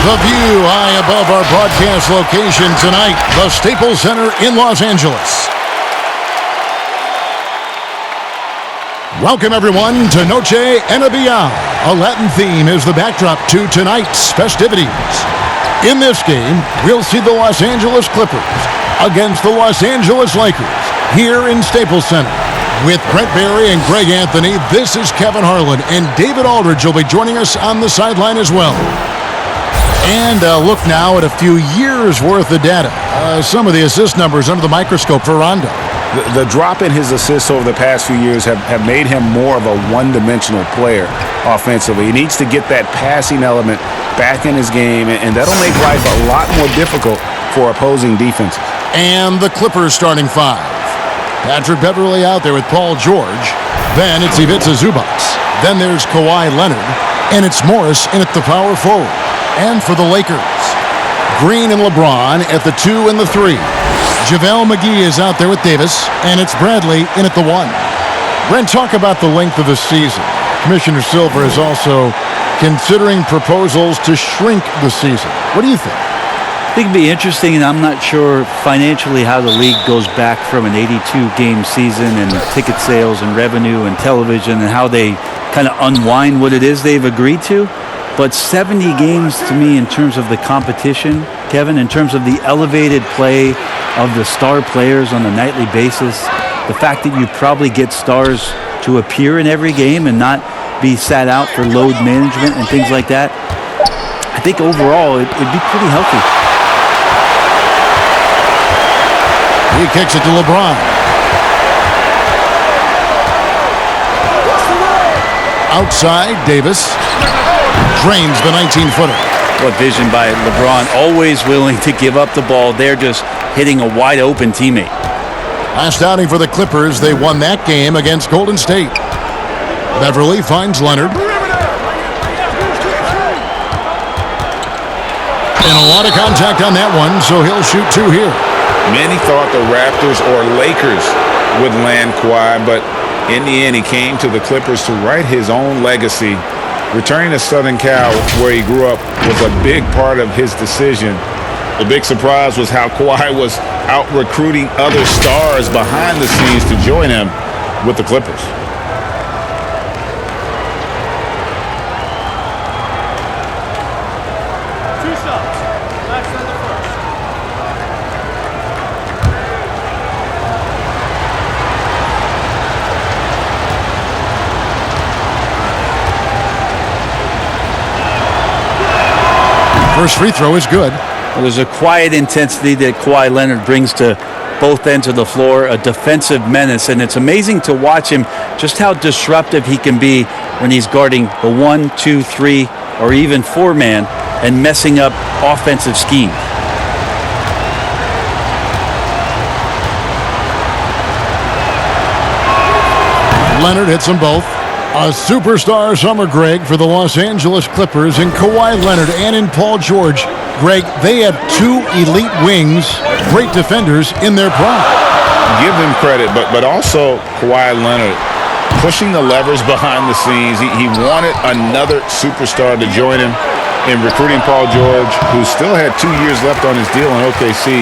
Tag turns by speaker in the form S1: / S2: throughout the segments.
S1: The view high above our broadcast location tonight, the Staples Center in Los Angeles. Welcome, everyone, to Noche Enabia. A Latin theme is the backdrop to tonight's festivities. In this game, we'll see the Los Angeles Clippers against the Los Angeles Lakers here in Staples Center. With Brent Barry and Greg Anthony, this is Kevin Harlan, and David Aldridge will be joining us on the sideline as well. And look now at a few years' worth of data. Some of the assist numbers under the microscope for Rondo.
S2: The drop in his assists over the past few years have made him more of a one-dimensional player offensively. He needs to get that passing element back in his game, and that'll make life a lot more difficult for opposing defenses.
S1: And the Clippers starting five. Patrick Beverley out there with Paul George. Then it's Ivica Zubac. Then there's Kawhi Leonard. And it's Morris in at the power forward. And for the Lakers, Green and LeBron at the 2 and the 3. JaVale McGee is out there with Davis, and it's Bradley in at the 1. Brent, talk about the length of the season. Commissioner Silver is also considering proposals to shrink the season. What do you think?
S3: I think it'd be interesting, and I'm not sure financially how the league goes back from an 82-game season and ticket sales and revenue and television and how they kind of unwind what it is they've agreed to. But 70 games to me in terms of the competition, Kevin, in terms of the elevated play of the star players on a nightly basis, the fact that you probably get stars to appear in every game and not be sat out for load management and things like that, I think overall it'd be pretty healthy.
S1: He kicks it to LeBron. Outside, Davis drains the 19-footer.
S3: What vision by LeBron, always willing to give up the ball. They're just hitting a wide-open teammate.
S1: Last outing for the Clippers, they won that game against Golden State. Beverley finds Leonard. And a lot of contact on that one, so he'll shoot 2 here.
S2: Many thought the Raptors or Lakers would land Kawhi, but in the end, he came to the Clippers to write his own legacy. Returning to Southern Cal, where he grew up, was a big part of his decision. The big surprise was how Kawhi was out recruiting other stars behind the scenes to join him with the Clippers.
S1: First free throw is good.
S3: Well, there's a quiet intensity that Kawhi Leonard brings to both ends of the floor, a defensive menace, and it's amazing to watch him just how disruptive he can be when he's guarding the 1, 2, 3, or even 4-man and messing up offensive schemes.
S1: Leonard hits them both. A superstar summer, Greg, for the Los Angeles Clippers in Kawhi Leonard and in Paul George. Greg, they have 2 elite wings, great defenders in their prime.
S2: Give them credit, but also Kawhi Leonard pushing the levers behind the scenes. He wanted another superstar to join him in recruiting Paul George, who still had 2 years left on his deal in OKC.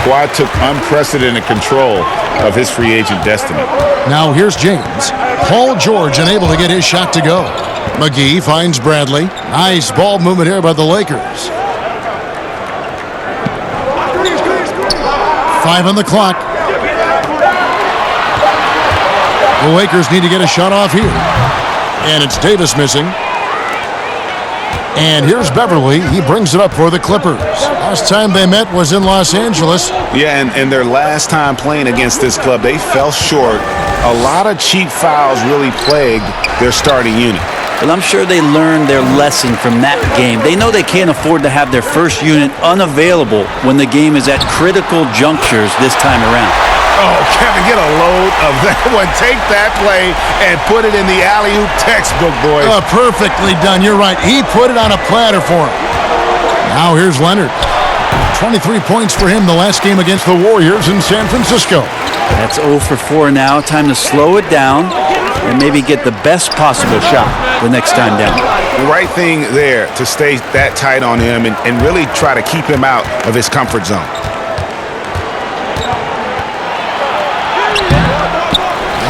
S2: Kawhi took unprecedented control of his free agent destiny.
S1: Now here's James. Paul George unable to get his shot to go. McGee finds Bradley. Nice ball movement here by the Lakers. 5 on the clock. The Lakers need to get a shot off here. And it's Davis missing. And here's Beverley. He brings it up for the Clippers. Last time they met was in Los Angeles.
S2: Yeah, and their last time playing against this club, they fell short. A lot of cheap fouls really plagued their starting unit.
S3: Well, I'm sure they learned their lesson from that game. They know they can't afford to have their first unit unavailable when the game is at critical junctures this time around.
S2: Oh, Kevin, get a load of that one. Take that play and put it in the alley-oop textbook, boys.
S1: Perfectly done. You're right. He put it on a platter for him. Now here's Leonard. 23 points for him the last game against the Warriors in San Francisco.
S3: That's 0 for 4 now. Time to slow it down. and maybe get the best possible shot the next time down.
S2: The right thing there to stay that tight on him and really try to keep him out of his comfort zone.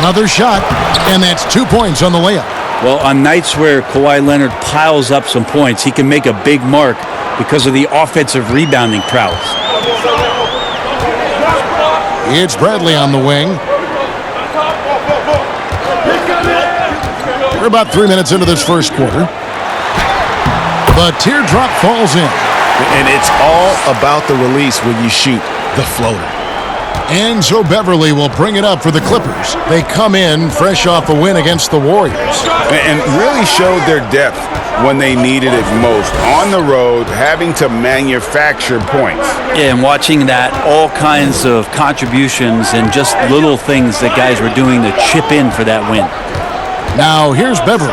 S1: Another shot, and that's 2 points on the layup.
S3: Well, on nights where Kawhi Leonard piles up some points, he can make a big mark because of the offensive rebounding prowess.
S1: It's Bradley on the wing. We're about 3 minutes into this first quarter. The teardrop falls in.
S2: And it's all about the release when you shoot the floater.
S1: And so Beverly will bring it up for the Clippers. They come in fresh off a win against the Warriors.
S2: And really showed their depth when they needed it most. On the road, having to manufacture points.
S3: Yeah, and watching that, all kinds of contributions and just little things that guys were doing to chip in for that win.
S1: Now here's Beverly.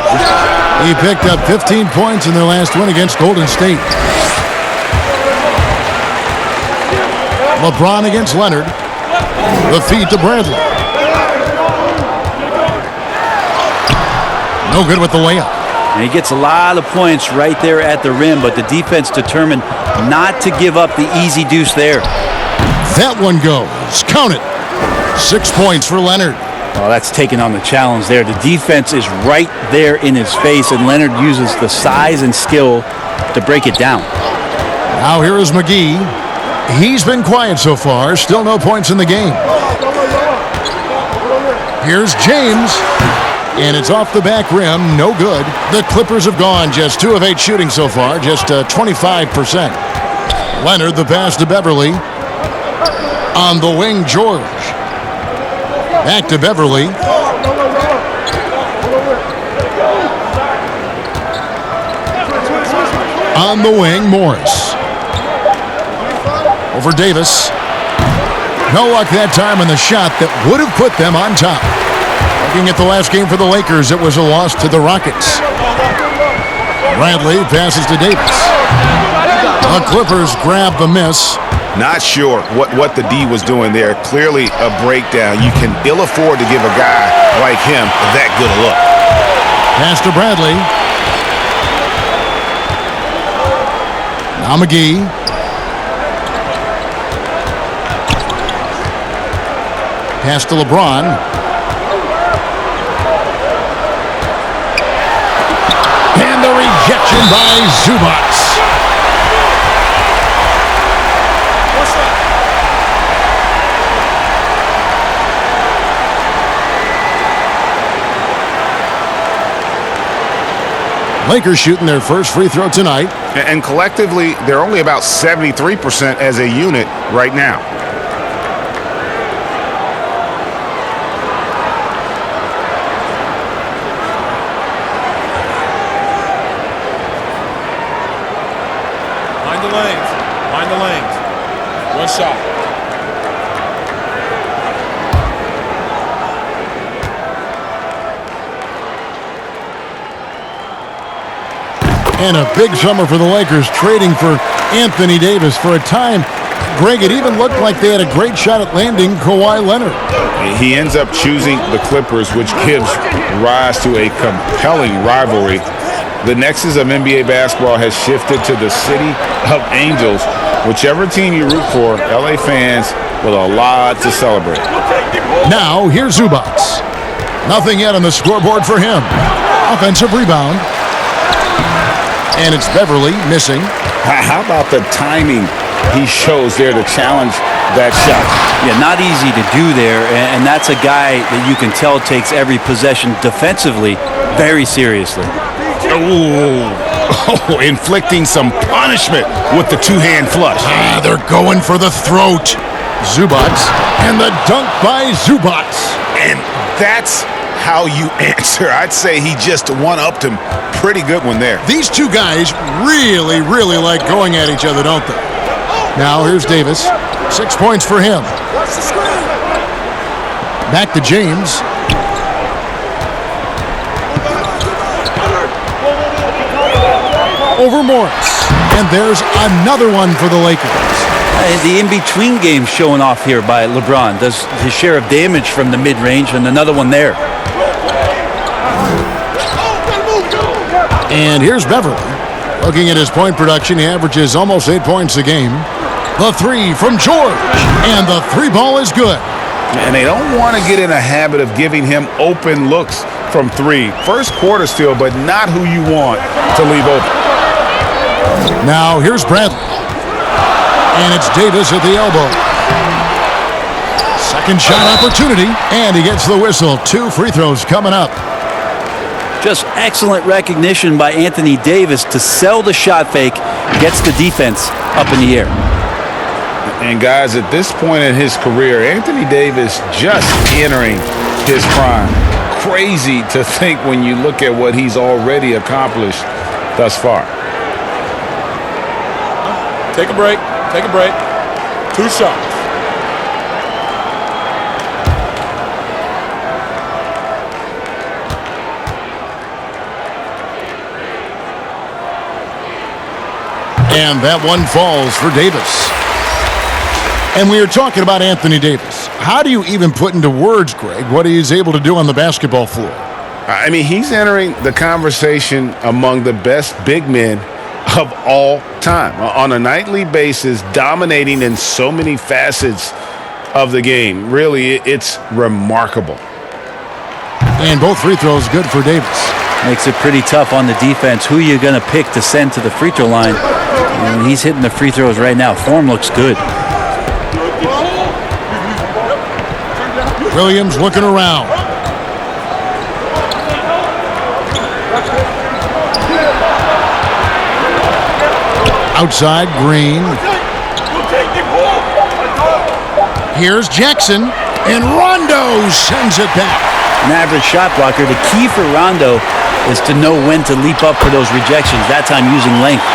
S1: He picked up 15 points in their last win against Golden State. LeBron against Leonard. The feed to Bradley. No good with the layup.
S3: And he gets a lot of points right there at the rim, but the defense determined not to give up the easy deuce there.
S1: That one goes. Count it. 6 points for Leonard.
S3: Well, that's taking on the challenge there. The defense is right there in his face, and Leonard uses the size and skill to break it down.
S1: Now here is McGee. He's been quiet so far. Still no points in the game. Here's James. And it's off the back rim. No good. The Clippers have gone just 2 of 8 shooting so far. Just 25%. Leonard, the pass to Beverly. On the wing, George. Back to Beverly. On the wing, Morris. Over Davis. No luck that time on the shot that would have put them on top. Looking at the last game for the Lakers, it was a loss to the Rockets. Bradley passes to Davis. The Clippers grab the miss.
S2: Not sure what the D was doing there. Clearly a breakdown. You can ill afford to give a guy like him that good a look.
S1: Pass to Bradley. Now McGee. Pass to LeBron. And the rejection by Zubac. Lakers shooting their first free throw tonight.
S2: And collectively, they're only about 73% as a unit right now.
S4: Mind the lanes. Mind the lanes. One shot.
S1: And a big summer for the Lakers, trading for Anthony Davis. For a time, Greg, it even looked like they had a great shot at landing Kawhi Leonard.
S2: He ends up choosing the Clippers, which gives rise to a compelling rivalry. The nexus of NBA basketball has shifted to the city of angels. Whichever team you root for, LA fans with a lot to celebrate.
S1: Now, here's Zubac. Nothing yet on the scoreboard for him. Offensive rebound. And it's Beverly missing.
S2: How about the timing he shows there to challenge that shot?
S3: Yeah, not easy to do there, and that's a guy that you can tell takes every possession defensively very seriously.
S2: Oh, inflicting some punishment with the two-hand flush.
S1: They're going for the throat. Zubac, and the dunk by Zubac.
S2: And that's how you answer. I'd say he just one-upped him. Pretty good one there.
S1: These two guys really, really like going at each other, don't they? Now here's Davis. 6 points for him. Back to James. Over Morris. And there's another one for the Lakers.
S3: The in-between game showing off here by LeBron. Does his share of damage from the mid-range, and another one there.
S1: And here's Beverly. Looking at his point production, he averages almost 8 points a game. The three from George. And the three ball is good.
S2: And they don't want to get in a habit of giving him open looks from three. First quarter still, but not who you want to leave open.
S1: Now here's Bradley. And it's Davis at the elbow. Second shot opportunity. And he gets the whistle. 2 free throws coming up.
S3: Just excellent recognition by Anthony Davis to sell the shot fake. Gets the defense up in the air.
S2: And guys, at this point in his career, Anthony Davis just entering his prime. Crazy to think when you look at what he's already accomplished thus far.
S4: Take a break. Take a break. 2 shots.
S1: And that one falls for Davis. And we are talking about Anthony Davis. How do you even put into words, Greg, what he's able to do on the basketball floor?
S2: I mean, he's entering the conversation among the best big men of all time. On a nightly basis, dominating in so many facets of the game. Really, it's remarkable.
S1: And both free throws good for Davis.
S3: Makes it pretty tough on the defense. Who you going to pick to send to the free throw line? And he's hitting the free throws right now. Form looks good.
S1: Williams looking around. Outside, Green. Here's Jackson. And Rondo sends it back.
S3: An average shot blocker. The key for Rondo is to know when to leap up for those rejections, that time using length.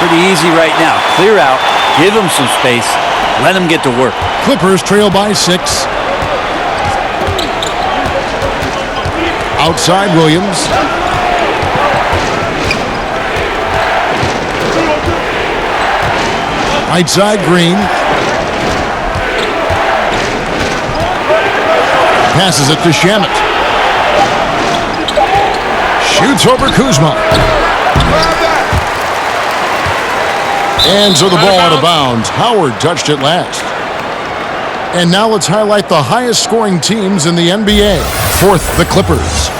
S3: Pretty easy right now. Clear out, give him some space, let him get to work.
S1: Clippers trail by 6. Outside, Williams. Right side, Green. Passes it to Shamet. Shoots over Kuzma. And so the ball out of bounds. Howard touched it last. And now let's highlight the highest scoring teams in the NBA. Fourth, the Clippers.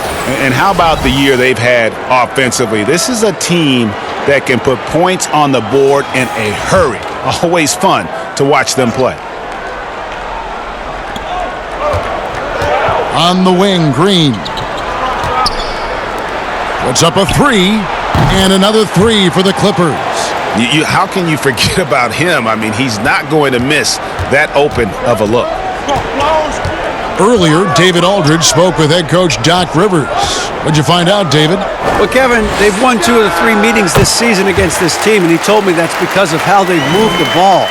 S2: And how about the year they've had offensively? This is a team that can put points on the board in a hurry. Always fun to watch them play.
S1: On the wing, Green. Puts up a 3, and another 3 for the Clippers.
S2: How can you forget about him? I mean, he's not going to miss that open of a look.
S1: Earlier, David Aldridge spoke with head coach Doc Rivers. What'd you find out, David?
S5: Well, Kevin, they've won 2 of the 3 meetings this season against this team, and he told me that's because of how they've moved the ball.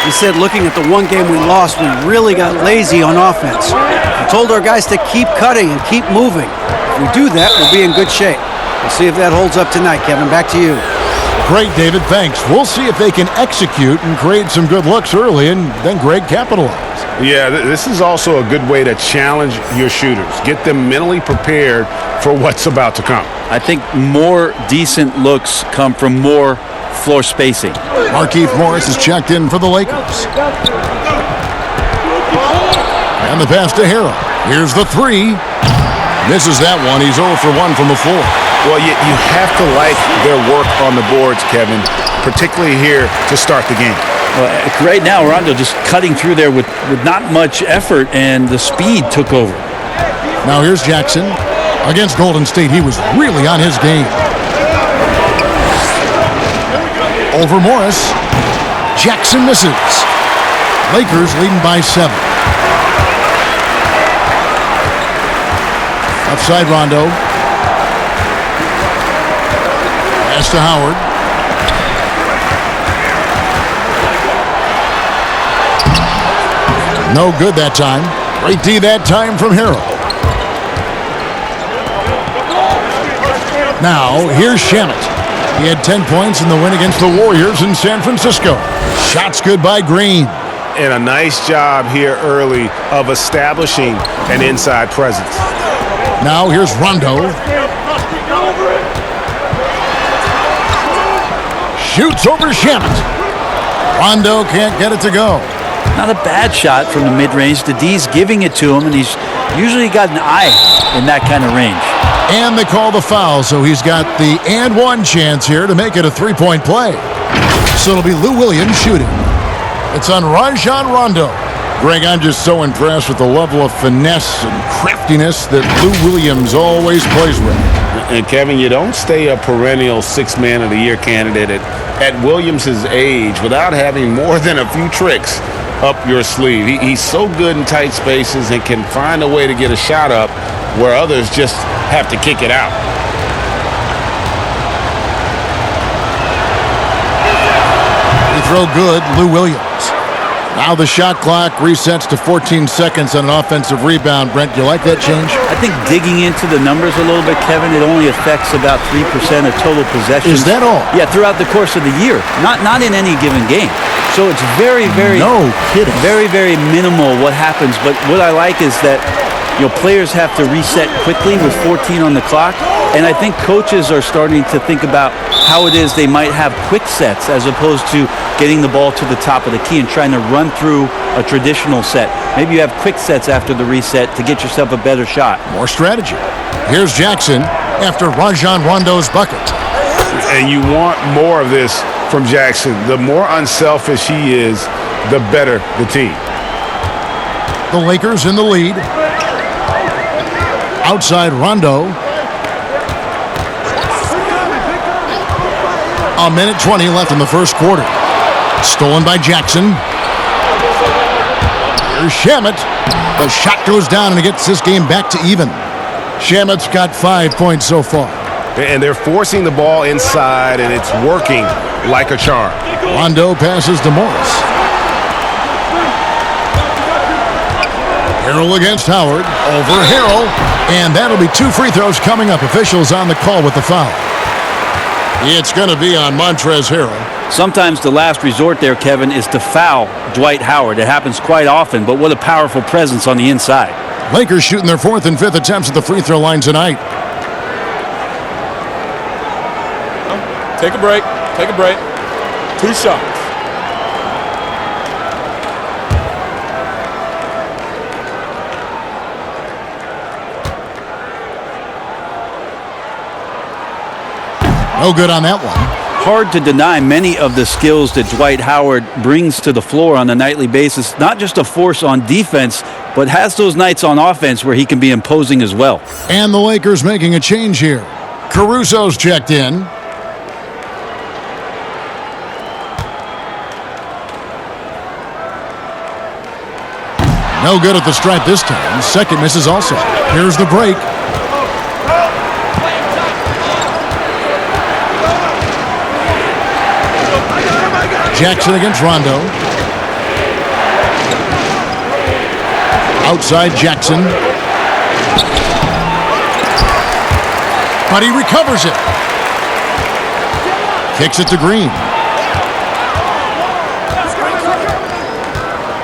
S5: He said, looking at the one game we lost, we really got lazy on offense. He told our guys to keep cutting and keep moving. If we do that, we'll be in good shape. We'll see if that holds up tonight, Kevin. Back to you.
S1: Great, David. Thanks. We'll see if they can execute and create some good looks early, and then Greg capitalize.
S2: Yeah, this is also a good way to challenge your shooters. Get them mentally prepared for what's about to come.
S3: I think more decent looks come from more floor spacing.
S1: Markieff Morris is checked in for the Lakers. And the pass to Harrell. Here's the 3. Misses that one. He's 0 for 1 from the floor.
S2: Well, you have to like their work on the boards, Kevin, particularly here to start the game.
S3: Right now, Rondo just cutting through there with not much effort, and the speed took over.
S1: Now here's Jackson. Against Golden State, he was really on his game. Over Morris. Jackson misses. Lakers leading by 7. Outside Rondo. Pass to Howard. No good that time. Great D that time from Harrell. Now, here's Shamet. He had 10 points in the win against the Warriors in San Francisco. Shots good by Green.
S2: And a nice job here early of establishing an inside presence.
S1: Now, here's Rondo. shoots over Shamet. Rondo can't get it to go.
S3: Not a bad shot from the mid-range. The D's giving it to him, and he's usually got an eye in that kind of range.
S1: And they call the foul, so he's got the and one chance here to make it a three-point play. So it'll be Lou Williams shooting. It's on Rajon Rondo. Greg, I'm just so impressed with the level of finesse and craftiness that Lou Williams always plays with.
S6: And Kevin, you don't stay a perennial six-man of the year candidate at Williams' age without having more than a few tricks up your sleeve. He's so good in tight spaces and can find a way to get a shot up where others just have to kick it out.
S1: He throw good, Lou Williams. Now the shot clock resets to 14 seconds on an offensive rebound. Brent, do you like that change?
S3: I think digging into the numbers a little bit, Kevin, it only affects about 3% of total possessions.
S1: Is that all?
S3: Yeah, throughout the course of the year. Not in any given game. So it's very,
S1: no kidding.
S3: very, very minimal what happens. But what I like is that players have to reset quickly with 14 on the clock. And I think coaches are starting to think about how it is they might have quick sets as opposed to getting the ball to the top of the key and trying to run through a traditional set. Maybe you have quick sets after the reset to get yourself a better shot.
S1: More strategy. Here's Jackson after Rajon Rondo's bucket.
S6: And you want more of this from Jackson. The more unselfish he is, the better the team.
S1: The Lakers in the lead. Outside Rondo. A minute 20 left in the first quarter. Stolen by Jackson. Here's Shamet. The shot goes down and it gets this game back to even. Shamet's got 5 points so far.
S7: And they're forcing the ball inside, and it's working like a charm.
S1: Rondo passes to Morris. Harrell against Howard. Over Harrell. And that'll be 2 free throws coming up. Officials on the call with the foul. It's going to be on Montrezl Harrell.
S3: Sometimes the last resort there, Kevin, is to foul Dwight Howard. It happens quite often, but what a powerful presence on the inside.
S1: Lakers shooting their 4th and 5th attempts at the free throw line tonight.
S4: Take a break. Take a break. 2 shots.
S1: No good on that one.
S3: Hard to deny many of the skills that Dwight Howard brings to the floor on a nightly basis. Not just a force on defense, but has those nights on offense where he can be imposing as well.
S1: And the Lakers making a change here. Caruso's checked in. No good at the stripe this time. Second misses also. Here's the break. Jackson against Rondo. Outside Jackson. But he recovers it. Kicks it to Green.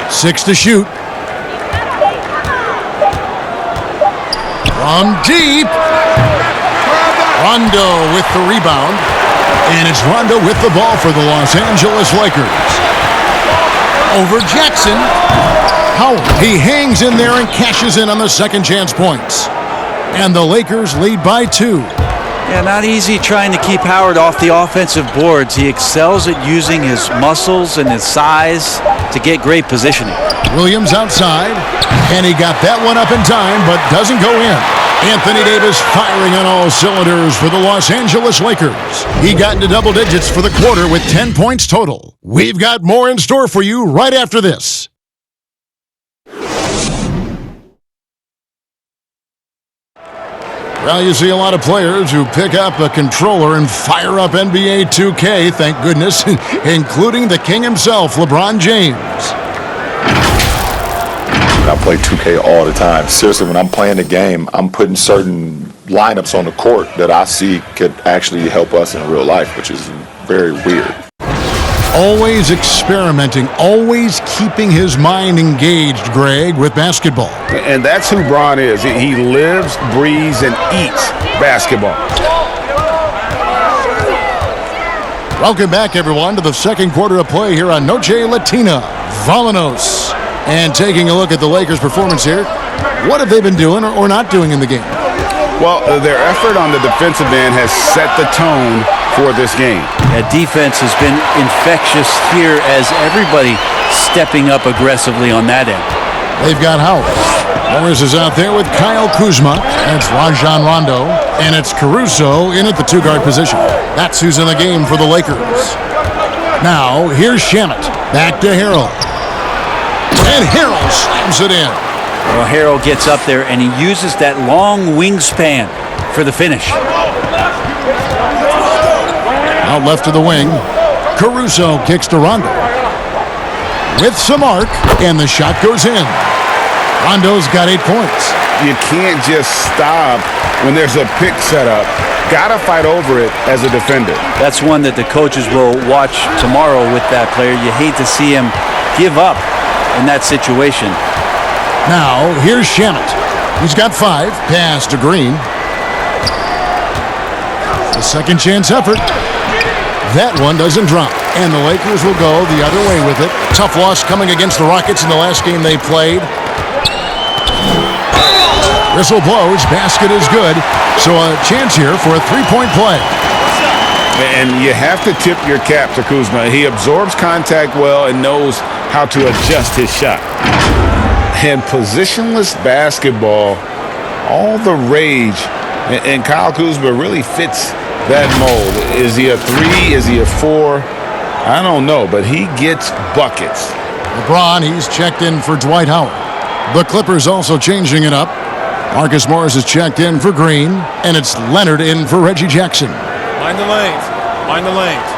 S1: 6 to shoot. From deep. Rondo with the rebound. And it's Rondo with the ball for the Los Angeles Lakers. Over Jackson. Howard. He hangs in there and cashes in on the second chance points. And the Lakers lead by 2.
S3: Yeah, not easy trying to keep Howard off the offensive boards. He excels at using his muscles and his size to get great positioning.
S1: Williams outside. And he got that one up in time, but doesn't go in. Anthony Davis firing on all cylinders for the Los Angeles Lakers. He got into double digits for the quarter with 10 points total. We've got more in store for you right after this. Well, you see a lot of players who pick up a controller and fire up NBA 2K, thank goodness, including the king himself, LeBron James.
S8: I play 2K all the time. Seriously, when I'm playing the game, I'm putting certain lineups on the court that I see could actually help us in real life, which is very weird.
S1: Always experimenting, always keeping his mind engaged, Greg, with basketball.
S6: And that's who Bron is. He lives, breathes, and eats basketball.
S1: Welcome back, everyone, to the second quarter of play here on Noche Latina. Vámonos. And taking a look at the Lakers' performance here, what have they been doing or not doing in the game?
S6: Well, their effort on the defensive end has set the tone for this game.
S3: Defense has been infectious here as everybody stepping up aggressively on that end.
S1: They've got Howard. Morris is out there with Kyle Kuzma. That's Rajon Rondo. And it's Caruso in at the two-guard position. That's who's in the game for the Lakers. Now, here's Shamet. Back to Harrell. And Harrell slams it in.
S3: Well, Harrell gets up there and he uses that long wingspan for the finish.
S1: Out left to the wing. Caruso kicks to Rondo. With some arc, and the shot goes in. Rondo's got 8 points.
S6: You can't just stop when there's a pick set up. Gotta fight over it as a defender.
S3: That's one that the coaches will watch tomorrow with that player. You hate to see him give up in that situation.
S1: Now, here's Shamet. He's got 5. Pass to Green. A second chance effort. That one doesn't drop. And the Lakers will go the other way with it. Tough loss coming against the Rockets in the last game they played. Whistle blows. Basket is good. So a chance here for a three-point play.
S6: And you have to tip your cap to Kuzma. He absorbs contact well and knows how to adjust his shot. And positionless basketball, all the rage, and Kyle Kuzma really fits that mold. Is he a 3? Is he a 4? I don't know, but he gets buckets.
S1: LeBron, he's checked in for Dwight Howard. The Clippers also changing it up. Marcus Morris is checked in for Green, and it's Leonard in for Reggie Jackson.
S4: Mind the lanes. Mind the lanes.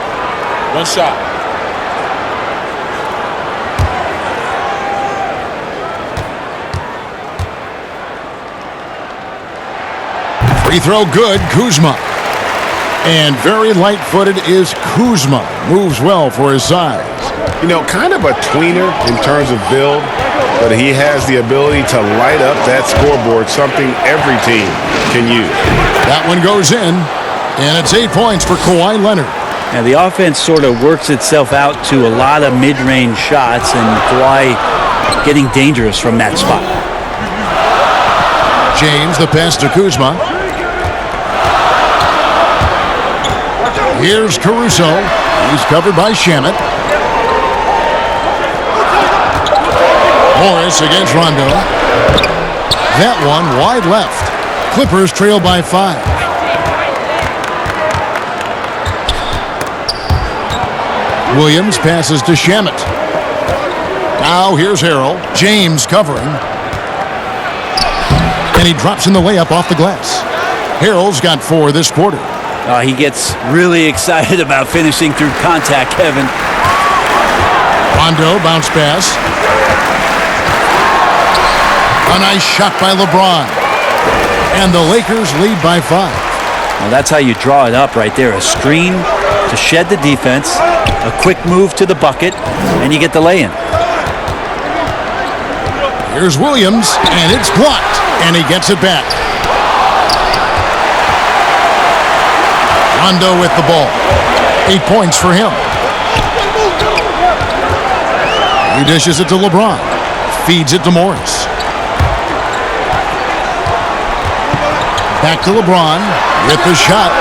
S4: One shot.
S1: Free throw good, Kuzma. And very light-footed is Kuzma. Moves well for his size.
S6: You know, kind of a tweener in terms of build, but he has the ability to light up that scoreboard, something every team can use.
S1: That one goes in, and it's 8 points for Kawhi Leonard.
S3: Now, the offense sort of works itself out to a lot of mid-range shots, and Kawhi getting dangerous from that spot.
S1: James, the pass to Kuzma. Here's Caruso. He's covered by Shamet. Morris against Rondo. That one wide left. Clippers trail by 5. Williams passes to Shamet. Now here's Harrell. James covering. And he drops in the layup off the glass. Harrell's got 4 this quarter.
S3: He gets really excited about finishing through contact, Kevin.
S1: Rondo bounce pass. A nice shot by LeBron. And the Lakers lead by 5.
S3: Well, that's how you draw it up right there. A screen to shed the defense, a quick move to the bucket, and you get the lay-in.
S1: Here's Williams, and it's blocked, and he gets it back. Rondo with the ball. 8 points for him. He dishes it to LeBron. Feeds it to Morris. Back to LeBron with the shot.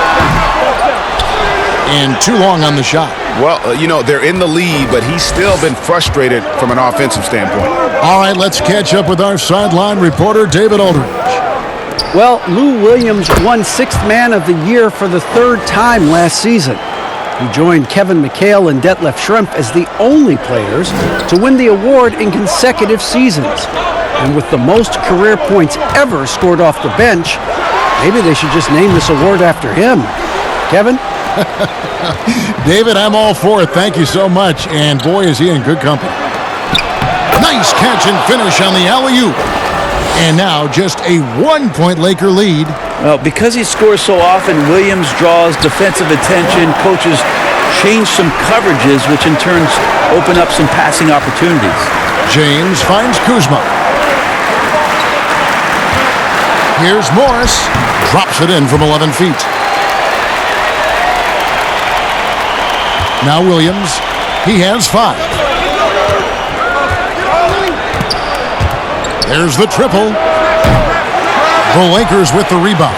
S1: And too long on the shot.
S6: Well, you know, they're in the lead, but he's still been frustrated from an offensive standpoint.
S1: All right, let's catch up with our sideline reporter, David Aldridge.
S5: Well, Lou Williams won 6th Man of the Year for the 3rd time last season. He joined Kevin McHale and Detlef Schrempf as the only players to win the award in consecutive seasons. And with the most career points ever scored off the bench, maybe they should just name this award after him. Kevin?
S1: David, I'm all for it. Thank you so much. And boy, is he in good company. Nice catch and finish on the alley-oop. And now just a 1-point Laker lead.
S3: Well, because he scores so often, Williams draws defensive attention. Coaches change some coverages, which in turn open up some passing opportunities.
S1: James finds Kuzma. Here's Morris. Drops it in from 11 feet. Now Williams. He has 5. There's the triple. The Lakers with the rebound.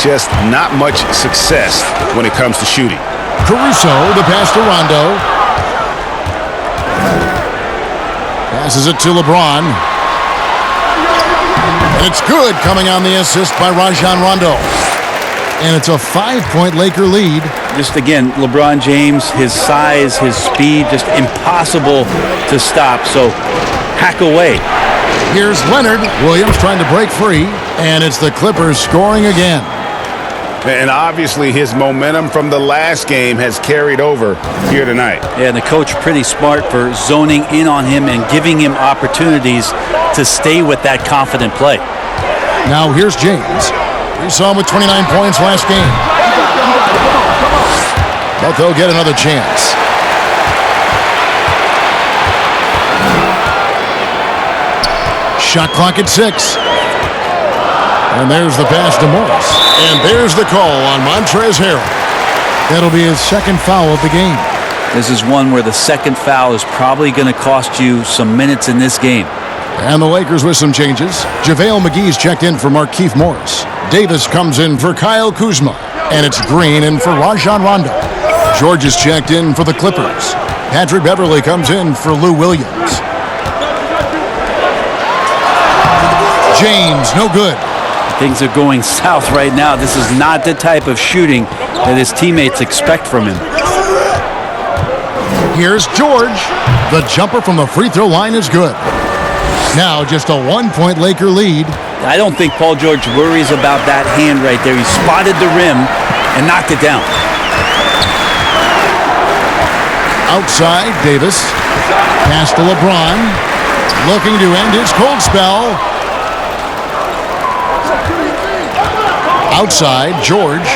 S7: Just not much success when it comes to shooting.
S1: Caruso, the pass to Rondo. Passes it to LeBron. And it's good, coming on the assist by Rajon Rondo. And it's a 5-point Laker lead.
S3: Just again, LeBron James, his size, his speed, just impossible to stop. So hack away.
S1: Here's Leonard. Williams trying to break free. And it's the Clippers scoring again.
S7: And obviously his momentum from the last game has carried over here tonight.
S3: Yeah, and the coach pretty smart for zoning in on him and giving him opportunities to stay with that confident play.
S1: Now here's James. We saw him with 29 points last game. But they'll get another chance. Shot clock at 6. And there's the pass to Morris. And there's the call on Montrezl Harrell. That'll be his second foul of the game.
S3: This is one where the second foul is probably going to cost you some minutes in this game.
S1: And the Lakers with some changes. JaVale McGee's checked in for Markieff Morris. Davis comes in for Kyle Kuzma. And it's Green in for Rajon Rondo. George is checked in for the Clippers. Patrick Beverley comes in for Lou Williams. James, no good.
S3: Things are going south right now. This is not the type of shooting that his teammates expect from him.
S1: Here's George. The jumper from the free throw line is good. Now just a 1-point Laker lead.
S3: I don't think Paul George worries about that hand right there. He spotted the rim and knocked it down.
S1: Outside, Davis. Pass to LeBron. Looking to end his cold spell. Outside, George.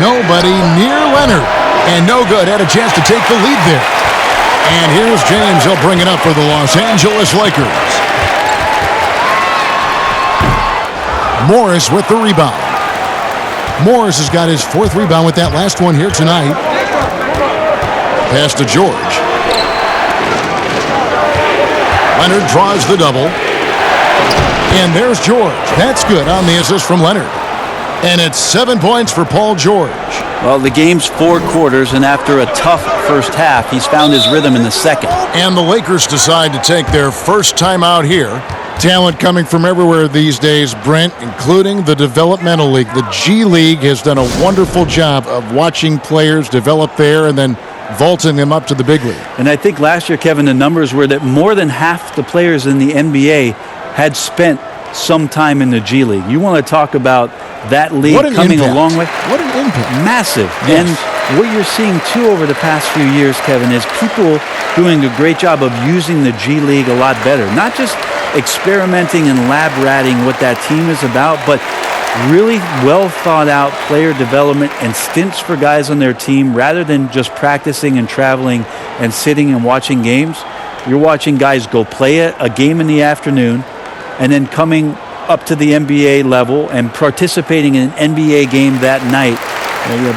S1: Nobody near Leonard. And no good. Had a chance to take the lead there. And here's James. He'll bring it up for the Los Angeles Lakers. Morris with the rebound. Morris has got his 4th rebound with that last one here tonight. Pass to George. Leonard draws the double. And there's George. That's good on the assist from Leonard. And it's 7 points for Paul George.
S3: Well, the game's 4 quarters, and after a tough first half, he's found his rhythm in the second.
S1: And the Lakers decide to take their first time out here. Talent coming from everywhere these days, Brent, including the developmental league. The G League has done a wonderful job of watching players develop there and then vaulting them up to the big league.
S3: And I think last year, Kevin, the numbers were that more than half the players in the NBA had spent some time in the G League. You want to talk about that league coming a long way?
S1: What an impact.
S3: Massive.
S1: Yes.
S3: And what you're seeing, too, over the past few years, Kevin, is people doing a great job of using the G League a lot better. Not just experimenting and lab ratting what that team is about, but really well thought out player development and stints for guys on their team rather than just practicing and traveling and sitting and watching games. You're watching guys go play a game in the afternoon and then coming up to the NBA level and participating in an NBA game that night.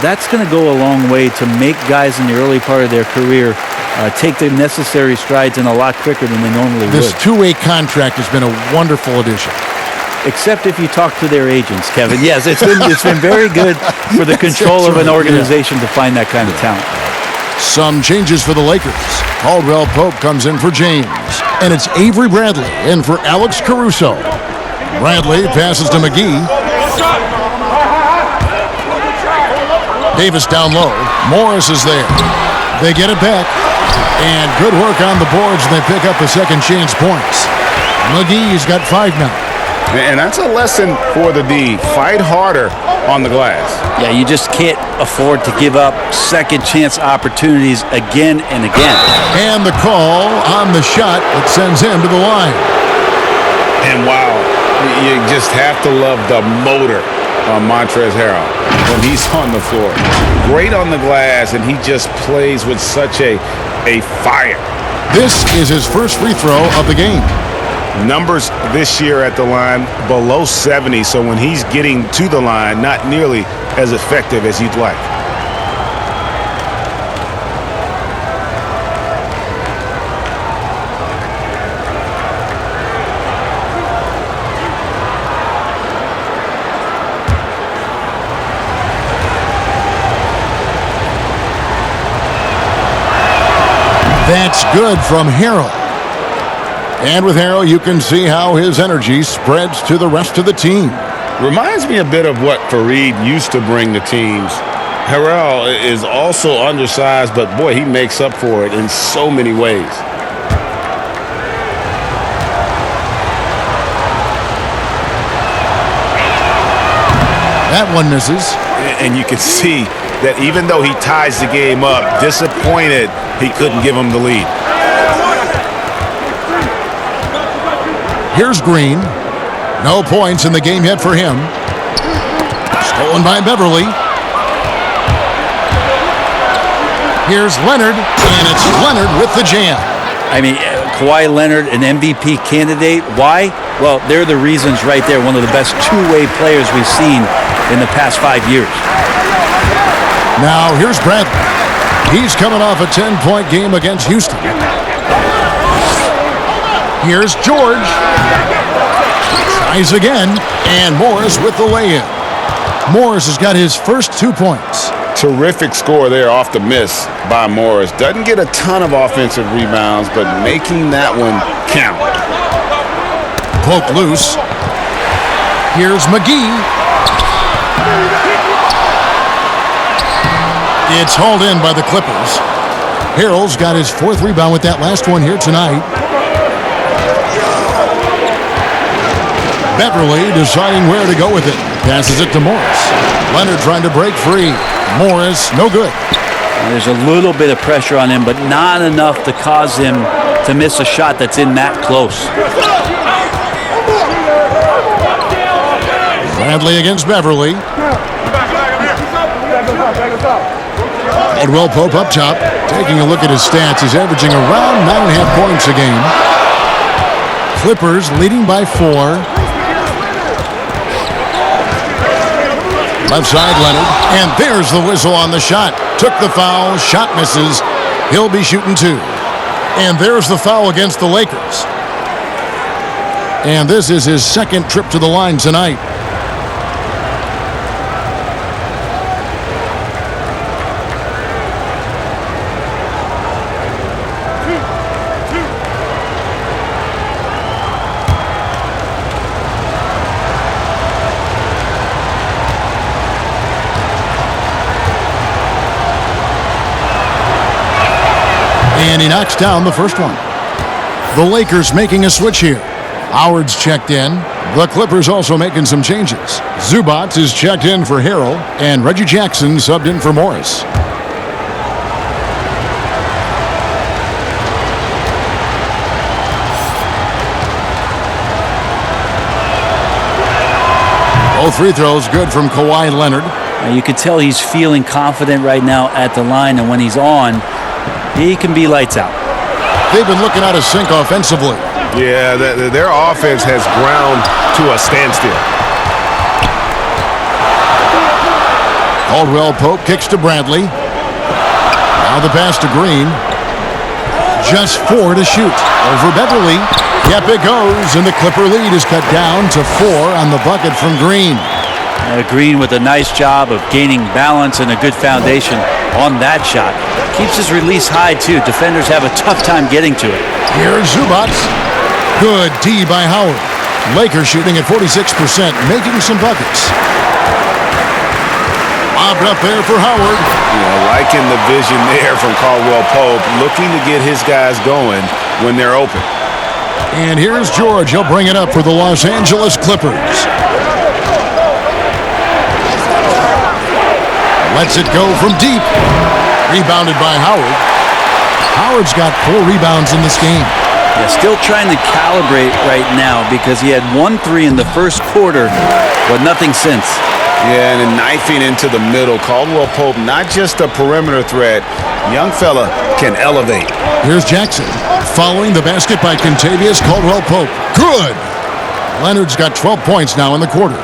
S3: That's going to go a long way to make guys in the early part of their career take the necessary strides in a lot quicker than they normally would.
S1: This two-way contract has been a wonderful addition.
S3: Except if you talk to their agents, Kevin. Yes, it's been very good for the control of an organization to find that kind of talent.
S1: Some changes for the Lakers. Caldwell Pope comes in for James. And it's Avery Bradley in for Alex Caruso. Bradley passes to McGee. Davis down low. Morris is there. They get it back. And good work on the boards, and they pick up the second chance points. McGee's got 5 now.
S7: And that's a lesson for the D. Fight harder on the glass.
S3: Yeah, you just can't afford to give up second chance opportunities again and again.
S1: And the call on the shot that sends him to the line.
S2: And wow, you just have to love the motor on Montrezl Harrell when he's on the floor. Great on the glass, and he just plays with such a fire.
S1: This is his first free throw of the game.
S7: Numbers this year at the line below 70, so when he's getting to the line, not nearly as effective as you'd like.
S1: That's good from Harrell. And with Harrell, you can see how his energy spreads to the rest of the team.
S6: Reminds me a bit of what Fareed used to bring to teams. Harrell is also undersized, but boy, he makes up for it in so many ways.
S1: That one misses.
S7: And you can see that even though he ties the game up, disappointed he couldn't give him the lead.
S1: Here's Green. No points in the game yet for him. Stolen by Beverly. Here's Leonard, and it's Leonard with the jam.
S3: I mean, Kawhi Leonard, an MVP candidate. Why? Well, they're the reasons right there. One of the best two-way players we've seen in the past 5 years.
S1: Now, here's Bradley. He's coming off a 10-point game against Houston. Here's George. Tries again, and Morris with the lay-in. Morris has got his first 2 points.
S6: Terrific score there off the miss by Morris. Doesn't get a ton of offensive rebounds, but making that one count.
S1: Poke loose. Here's McGee. It's hauled in by the Clippers. Harrell's got his 4th rebound with that last one here tonight. Beverly deciding where to go with it. Passes it to Morris. Leonard trying to break free. Morris, no good.
S3: There's a little bit of pressure on him, but not enough to cause him to miss a shot that's in that close.
S1: Bradley against Beverly. Caldwell Pope up top. Taking a look at his stats, he's averaging around 9.5 points a game. Clippers leading by 4. Left side, Leonard. And there's the whistle on the shot. Took the foul. Shot misses. He'll be shooting 2. And there's the foul against the Lakers. And this is his 2nd trip to the line tonight. And he knocks down the first one. The Lakers making a switch here. Howard's checked in. The Clippers also making some changes. Zubac is checked in for Harrell, and Reggie Jackson subbed in for Morris. Both free throws good from Kawhi Leonard.
S3: You can tell he's feeling confident right now at the line, and when he's on, he can be lights out.
S1: They've been looking out of sync offensively.
S7: Yeah, their offense has ground to a standstill.
S1: Caldwell Pope kicks to Bradley. Now the pass to Green. Just 4 to shoot. Over Beverly. Yep, it goes, and the Clipper lead is cut down to 4 on the bucket from Green.
S3: Green with a nice job of gaining balance and a good foundation on that shot. Keeps his release high, too. Defenders have a tough time getting to it.
S1: Here's Zubac. Good D by Howard. Lakers shooting at 46%, making some buckets. Lobbed up there for Howard.
S6: Liking the vision there from Caldwell Pope, looking to get his guys going when they're open.
S1: And here's George. He'll bring it up for the Los Angeles Clippers. Lets it go from deep. Rebounded by Howard. Howard's got 4 rebounds in this game.
S3: Yeah, still trying to calibrate right now because he had 1 3 in the first quarter, but nothing since.
S6: Yeah, and then knifing into the middle. Caldwell Pope, not just a perimeter threat. Young fella can elevate.
S1: Here's Jackson. Following the basket by Kentavious Caldwell Pope. Good. Leonard's got 12 points now in the quarter.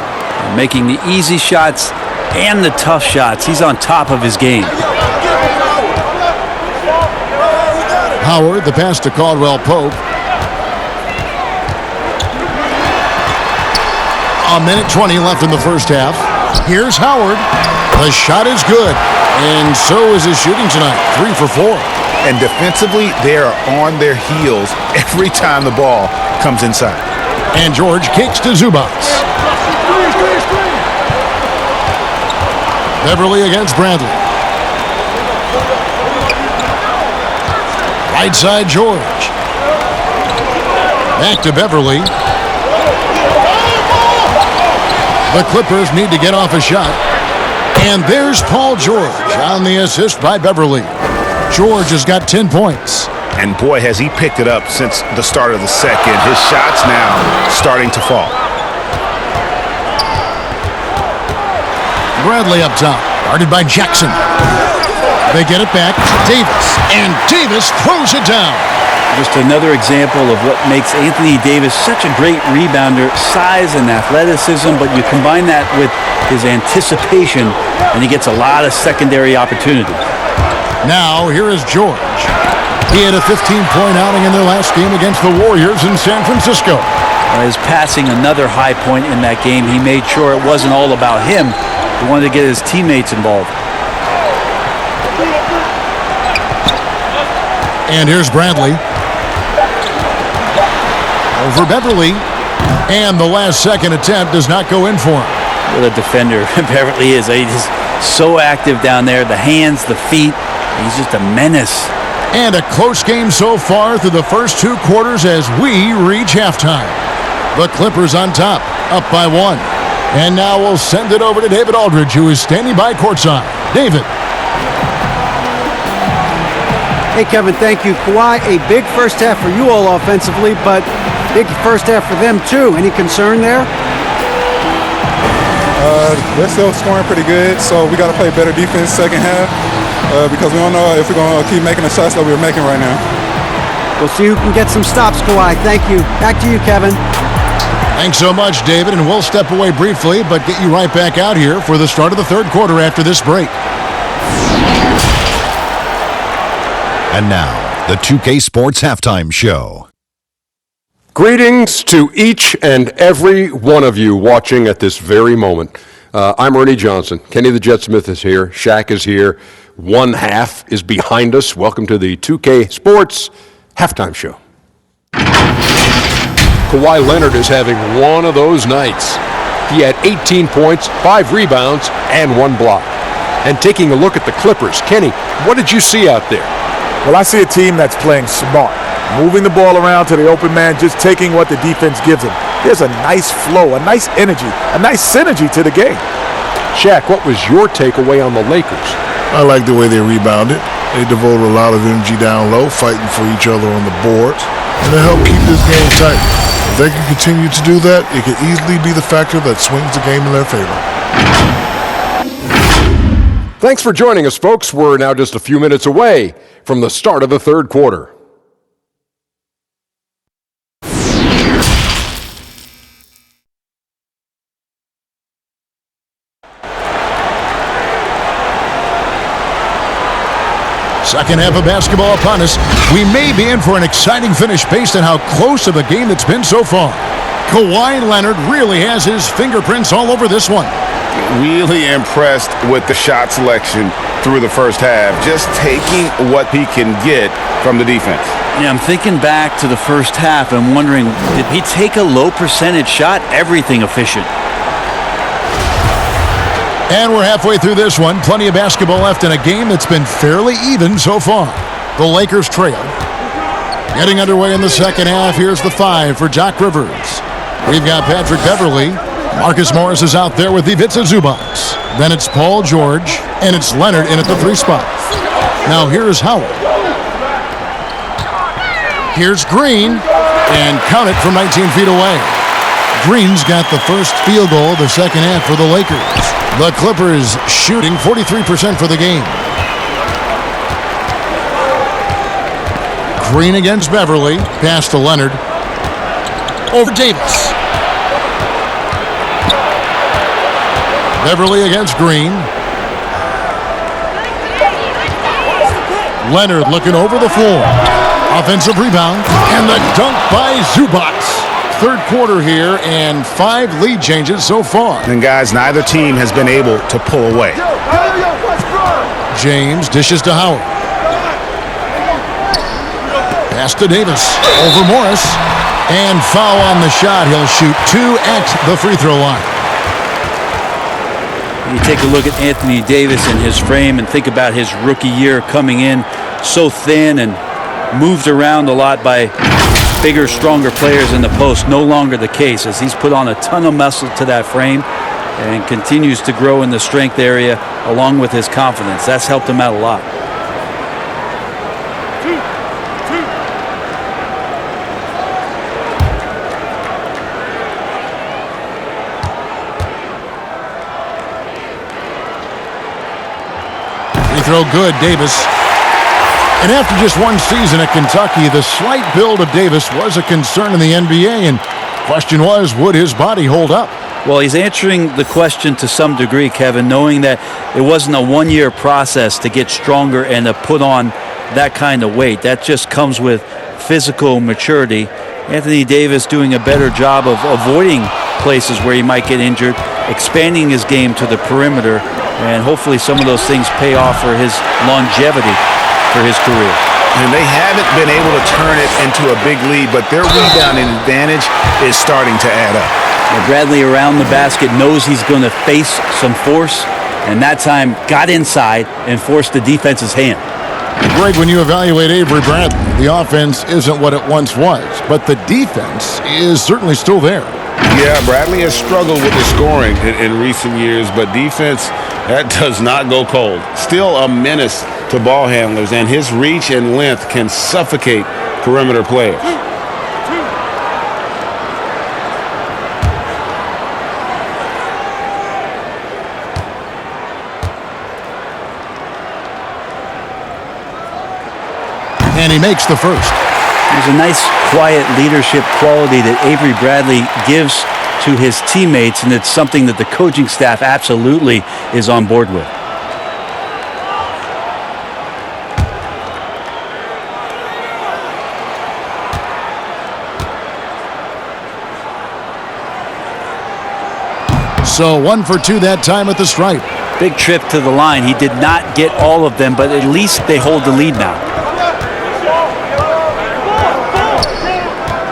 S3: Making the easy shots and the tough shots. He's on top of his game.
S1: Howard, the pass to Caldwell Pope. A minute 20 left in the first half. Here's Howard. The shot is good. And so is his shooting tonight. 3 for 4.
S7: And defensively, they are on their heels every time the ball comes inside.
S1: And George kicks to Zubats. Beverly against Bradley. Right side, George. Back to Beverly. The Clippers need to get off a shot. And there's Paul George on the assist by Beverly. George has got 10 points.
S7: And boy, has he picked it up since the start of the second. His shot's now starting to fall.
S1: Bradley up top, guarded by Jackson. They get it back to Davis, and Davis throws it down.
S3: Just another example of what makes Anthony Davis such a great rebounder, size and athleticism, but you combine that with his anticipation, and he gets a lot of secondary opportunities.
S1: Now, here is George. He had a 15-point outing in their last game against the Warriors in San Francisco.
S3: His passing, another high point in that game. He made sure it wasn't all about him. He wanted to get his teammates involved.
S1: And here's Bradley. Over Beverly. And the last-second attempt does not go in for him.
S3: What a defender Beverly is. He's so active down there. The hands, the feet. He's just a menace.
S1: And a close game so far through the first two quarters as we reach halftime. The Clippers on top, up by 1. And now we'll send it over to David Aldridge, who is standing by courtside. David.
S5: Hey, Kevin, thank you. Kawhi, a big first half for you all offensively, but big first half for them, too. Any concern there?
S9: They're still scoring pretty good, so we got to play better defense second half because we don't know if we're going to keep making the shots that we're making right now.
S5: We'll see who can get some stops, Kawhi. Thank you. Back to you, Kevin.
S1: Thanks so much, David, and we'll step away briefly, but get you right back out here for the start of the third quarter after this break.
S10: And now, the 2K Sports Halftime Show.
S11: Greetings to each and every one of you watching at this very moment. I'm Ernie Johnson. Kenny the Jet Smith is here. Shaq is here. One half is behind us. Welcome to the 2K Sports Halftime Show. Kawhi Leonard is having one of those nights. He had 18 points, 5 rebounds, and 1 block. And taking a look at the Clippers, Kenny, what did you see out there?
S12: Well, I see a team that's playing smart, moving the ball around to the open man, just taking what the defense gives them. There's a nice flow, a nice energy, a nice synergy to the game.
S11: Shaq, what was your takeaway on the Lakers?
S13: I like the way they rebounded. They devoted a lot of energy down low, fighting for each other on the boards, and they helped keep this game tight. If they can continue to do that, it could easily be the factor that swings the game in their favor.
S11: Thanks for joining us, folks. We're now just a few minutes away from the start of the third quarter.
S1: Second half of basketball upon us. We may be in for an exciting finish based on how close of a game it's been so far. Kawhi Leonard really has his fingerprints all over this one.
S2: Really impressed with the shot selection through the first half, just taking what he can get from the defense.
S3: Yeah, I'm thinking back to the first half and wondering, did he take a low percentage shot? Everything efficient.
S1: And we're halfway through this one. Plenty of basketball left in a game that's been fairly even so far. The Lakers trail. Getting underway in the second half. Here's the 5 for Doc Rivers. We've got Patrick Beverly. Marcus Morris is out there with Ivica Zubac. Then it's Paul George, and it's Leonard in at the 3 spot. Now here's Howard. Here's Green, and count it from 19 feet away. Green's got the first field goal of the second half for the Lakers. The Clippers shooting 43% for the game. Green against Beverly. Pass to Leonard. Over Davis. Beverly against Green. Leonard looking over the floor. Offensive rebound. And the dunk by Zubac. Third quarter here and 5 lead changes so far.
S7: And guys, neither team has been able to pull away.
S1: James dishes to Howard. Pass to Davis. Over Morris. And foul on the shot. He'll shoot 2 at the free throw line.
S3: You take a look at Anthony Davis and his frame and think about his rookie year coming in so thin and moved around a lot by bigger, stronger players in the post. No longer the case, as he's put on a ton of muscle to that frame and continues to grow in the strength area along with his confidence. That's helped him out a lot.
S1: Throw good, Davis. And after just one season at Kentucky, the slight build of Davis was a concern in the NBA, and question was, would his body hold up?
S3: Well, he's answering the question to some degree, Kevin, knowing that it wasn't a one-year process to get stronger and to put on that kind of weight. That just comes with physical maturity. Anthony Davis doing a better job of avoiding places where he might get injured, expanding his game to the perimeter, and hopefully some of those things pay off for his longevity for his career.
S7: And they haven't been able to turn it into a big lead, but their rebounding advantage is starting to add up.
S3: Now Bradley around the basket knows he's going to face some force, and that time got inside and forced the defense's hand.
S1: Greg, when you evaluate Avery Bradley, the offense isn't what it once was, but the defense is certainly still there.
S6: Yeah, Bradley has struggled with the scoring in recent years, but defense, that does not go cold. Still a menace to ball handlers, and his reach and length can suffocate perimeter players.
S1: And he makes the first.
S3: There's a nice, quiet leadership quality that Avery Bradley gives to his teammates, and it's something that the coaching staff absolutely is on board with.
S1: So 1 for 2 that time at the stripe.
S3: Big trip to the line. He did not get all of them, but at least they hold the lead now.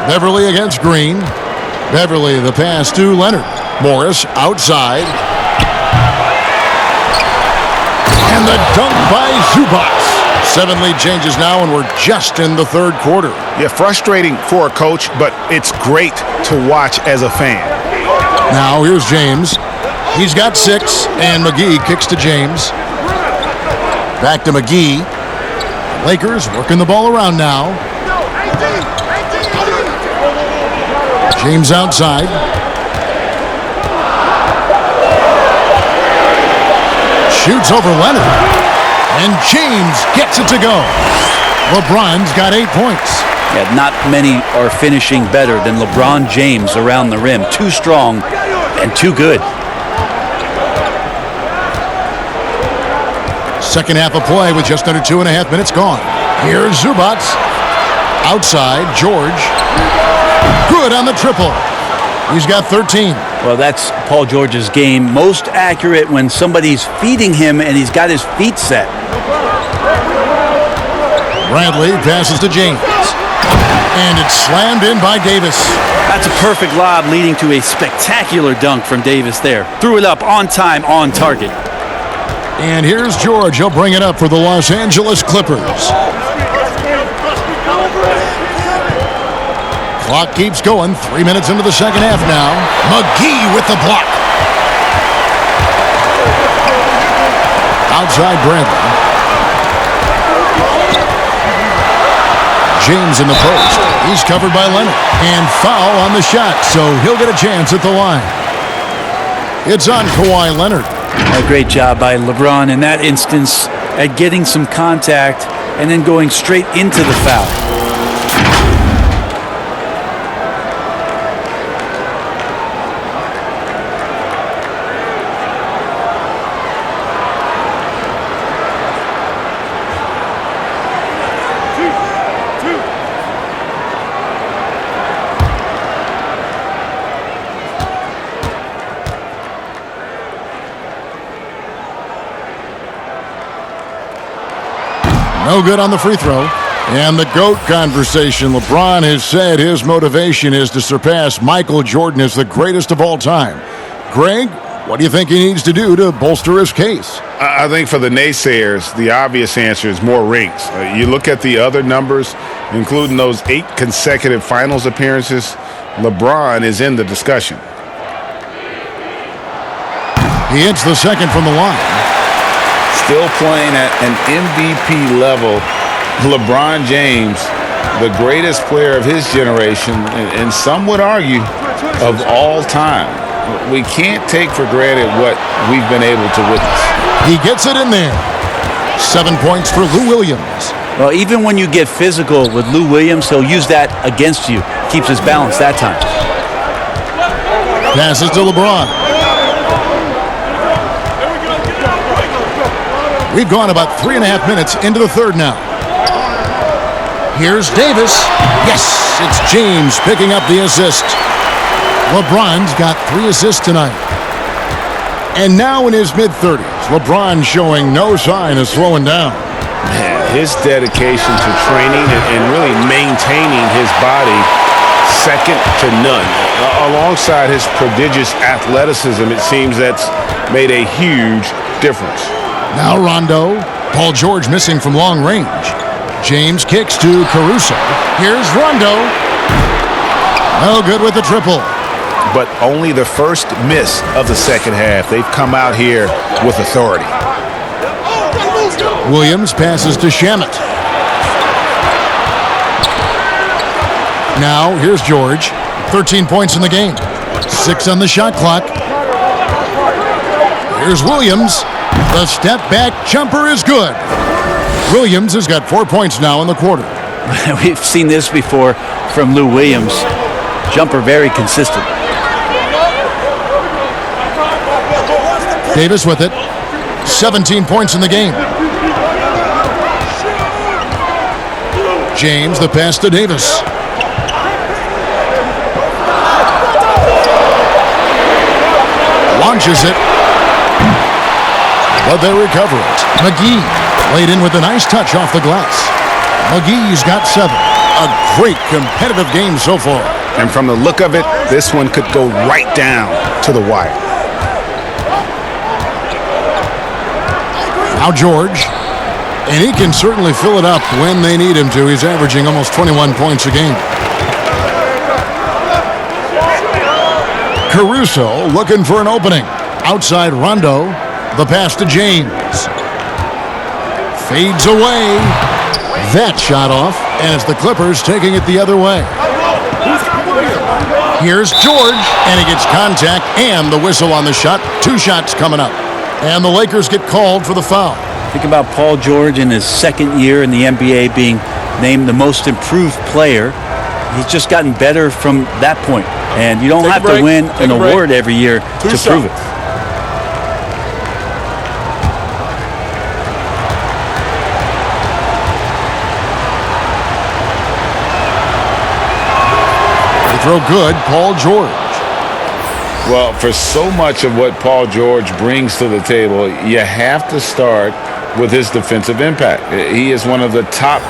S1: Beverly against Green. Beverly, the pass to Leonard. Morris outside. And the dunk by Zubac. 7 lead changes now, and we're just in the third quarter.
S7: Yeah, frustrating for a coach, but it's great to watch as a fan.
S1: Now here's James. He's got 6, and McGee kicks to James. Back to McGee. Lakers working the ball around now. James outside. Shoots over Leonard. And James gets it to go. LeBron's got 8 points.
S3: Yeah, not many are finishing better than LeBron James around the rim. Too strong and too good.
S1: Second half of play with just under 2.5 minutes gone. Here's Zubac. Outside, George. Good on the triple. He's got 13.
S3: Well, that's Paul George's game. Most accurate when somebody's feeding him and he's got his feet set.
S1: Bradley passes to James. And it's slammed in by Davis.
S3: That's a perfect lob leading to a spectacular dunk from Davis there. Threw it up on time, on target.
S1: And here's George. He'll bring it up for the Los Angeles Clippers. Clock keeps going. 3 minutes into the second half now. McGee with the block. Outside Bradley. James in the post. He's covered by Leonard. And foul on the shot, so he'll get a chance at the line. It's on Kawhi Leonard.
S3: A great job by LeBron in that instance at getting some contact and then going straight into the foul.
S1: No good on the free throw. And the GOAT conversation. LeBron has said his motivation is to surpass Michael Jordan as the greatest of all time. Greg, what do you think he needs to do to bolster his case?
S6: I think for the naysayers, the obvious answer is more rings. You look at the other numbers, including those 8 consecutive finals appearances, LeBron is in the discussion.
S1: He hits the second from the line.
S2: Still playing at an MVP level, LeBron James, the greatest player of his generation, and some would argue of all time. We can't take for granted what we've been able to witness.
S1: He gets it in there. 7 points for Lou Williams.
S3: Well, even when you get physical with Lou Williams, he'll use that against you. Keeps his balance that time.
S1: Passes to LeBron. We've gone about 3.5 minutes into the third now. Here's Davis. Yes, it's James picking up the assist. LeBron's got 3 assists tonight. And now in his mid-30s, LeBron showing no sign of slowing down.
S6: Man, his dedication to training and really maintaining his body, second to none. Alongside his prodigious athleticism, it seems that's made a huge difference.
S1: Now Rondo. Paul George missing from long range. James kicks to Caruso. Here's Rondo. No good with the triple.
S7: But only the first miss of the second half. They've come out here with authority.
S1: Williams passes to Shamet. Now here's George. 13 points in the game. 6 on the shot clock. Here's Williams. The step back jumper is good. Williams has got 4 points now in the quarter.
S3: We've seen this before from Lou Williams. Jumper very consistent.
S1: Davis with it. 17 points in the game. James, the pass to Davis. Launches it. But they recover it. McGee laid in with a nice touch off the glass. McGee's got 7. A great competitive game so far.
S6: And from the look of it, this one could go right down to the wire.
S1: Now George. And he can certainly fill it up when they need him to. He's averaging almost 21 points a game. Caruso looking for an opening. Outside Rondo. The pass to James. Fades away. That shot off, and it's the Clippers taking it the other way. Here's George, and he gets contact and the whistle on the shot. 2 shots coming up. And the Lakers get called for the foul.
S3: Think about Paul George in his second year in the NBA being named the most improved player. He's just gotten better from that point. And you don't have to win an award every year to prove it.
S1: Throw good, Paul George.
S2: Well, for so much of what Paul George brings to the table, you have to start with his defensive impact. He is one of the top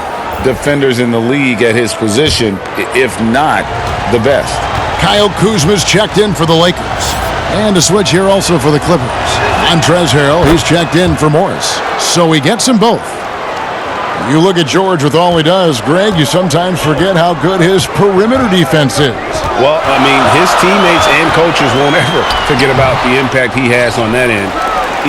S2: defenders in the league at his position, if not the best.
S1: Kyle Kuzma's checked in for the Lakers. And a switch here also for the Clippers. Montrezl Harrell, he's checked in for Morris. So he gets them both. You look at George with all he does, Greg, you sometimes forget how good his perimeter defense is.
S6: Well, I mean, his teammates and coaches won't ever forget about the impact he has on that end.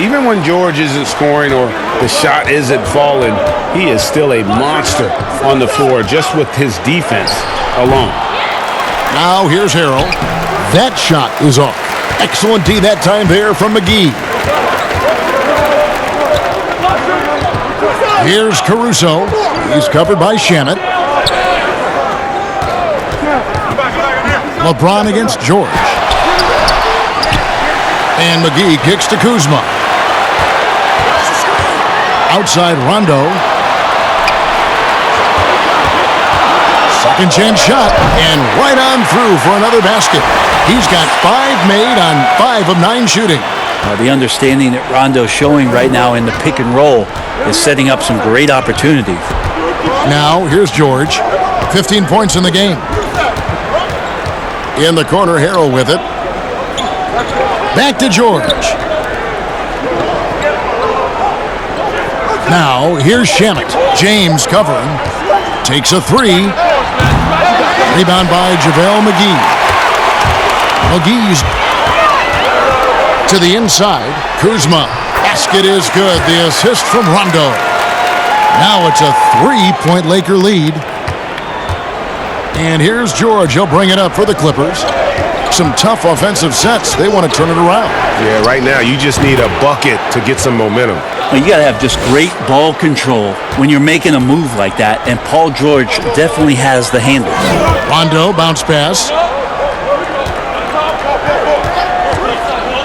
S6: Even when George isn't scoring or the shot isn't falling, he is still a monster on the floor just with his defense alone.
S1: Now here's Harrell. That shot is off. Excellent D that time there from McGee. Here's Caruso. He's covered by Shamet. LeBron against George. And McGee kicks to Kuzma. Outside Rondo. Second chance shot. And right on through for another basket. He's got 5 made on 5 of 9 shooting.
S3: The understanding that Rondo's showing right now in the pick and roll is setting up some great opportunities.
S1: Now, here's George. 15 points in the game. In the corner, Harrell with it. Back to George. Now, here's Shamet. James covering. Takes a three. Rebound by JaVale McGee. McGee's to the inside. Kuzma. Basket is good. The assist from Rondo. Now it's a 3-point Laker lead. And here's George. He'll bring it up for the Clippers. Some tough offensive sets. They want to turn it around.
S6: Yeah, right now you just need a bucket to get some momentum.
S3: Well, you got to have just great ball control when you're making a move like that, and Paul George definitely has the handle.
S1: Rondo, bounce pass.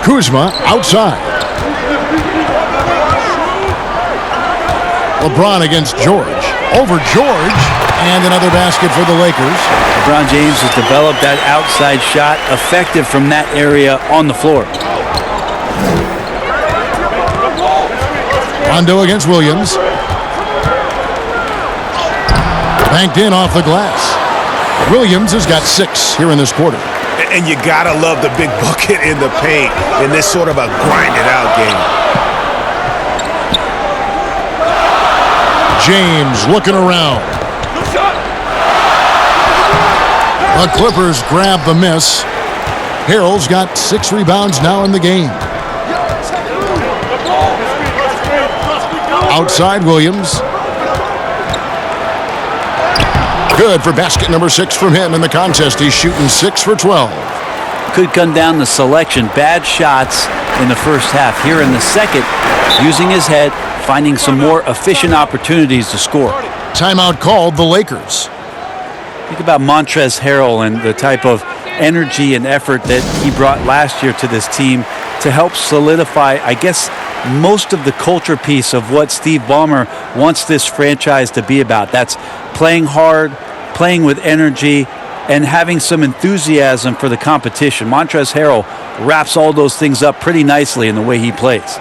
S1: Kuzma outside. LeBron against George. Over George, and another basket for the Lakers.
S3: LeBron James has developed that outside shot, effective from that area on the floor.
S1: Rondo against Williams. Banked in off the glass. Williams has got 6 here in this quarter.
S7: And you gotta love the big bucket in the paint in this sort of a grinded-out game.
S1: James looking around. The Clippers grab the miss. Harrell's got 6 rebounds now in the game. Outside Williams. Good for basket number 6 from him in the contest. He's shooting 6 for 12.
S3: Could come down to selection. Bad shots in the first half. Here in the second, using his head, finding some more efficient opportunities to score.
S1: Timeout called the Lakers.
S3: Think about Montrezl Harrell and the type of energy and effort that he brought last year to this team to help solidify, I guess, most of the culture piece of what Steve Ballmer wants this franchise to be about. That's playing hard, playing with energy, and having some enthusiasm for the competition. Montrezl Harrell wraps all those things up pretty nicely in the way he plays.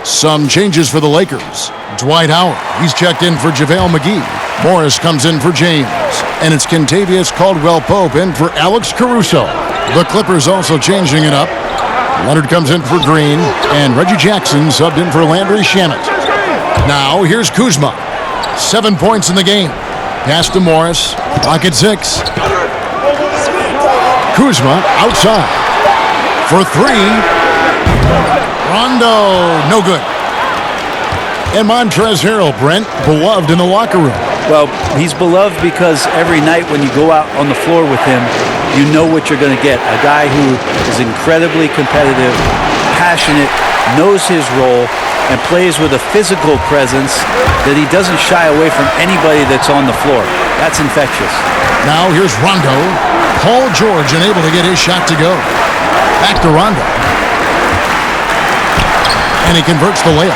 S1: Some changes for the Lakers. Dwight Howard, he's checked in for JaVale McGee. Morris comes in for James. And it's Kentavious Caldwell-Pope in for Alex Caruso. The Clippers also changing it up. Leonard comes in for Green, and Reggie Jackson subbed in for Landry Shamet. Now, here's Kuzma. 7 points in the game. Pass to Morris. Clock at 6. Kuzma outside. For 3. Rondo, no good. And Montrezl Harrell, Brent, beloved in the locker room.
S3: Well, he's beloved because every night when you go out on the floor with him, you know what you're going to get. A guy who is incredibly competitive, passionate, knows his role, and plays with a physical presence that he doesn't shy away from anybody that's on the floor. That's infectious.
S1: Now here's Rondo. Paul George unable to get his shot to go. Back to Rondo. And he converts the layup.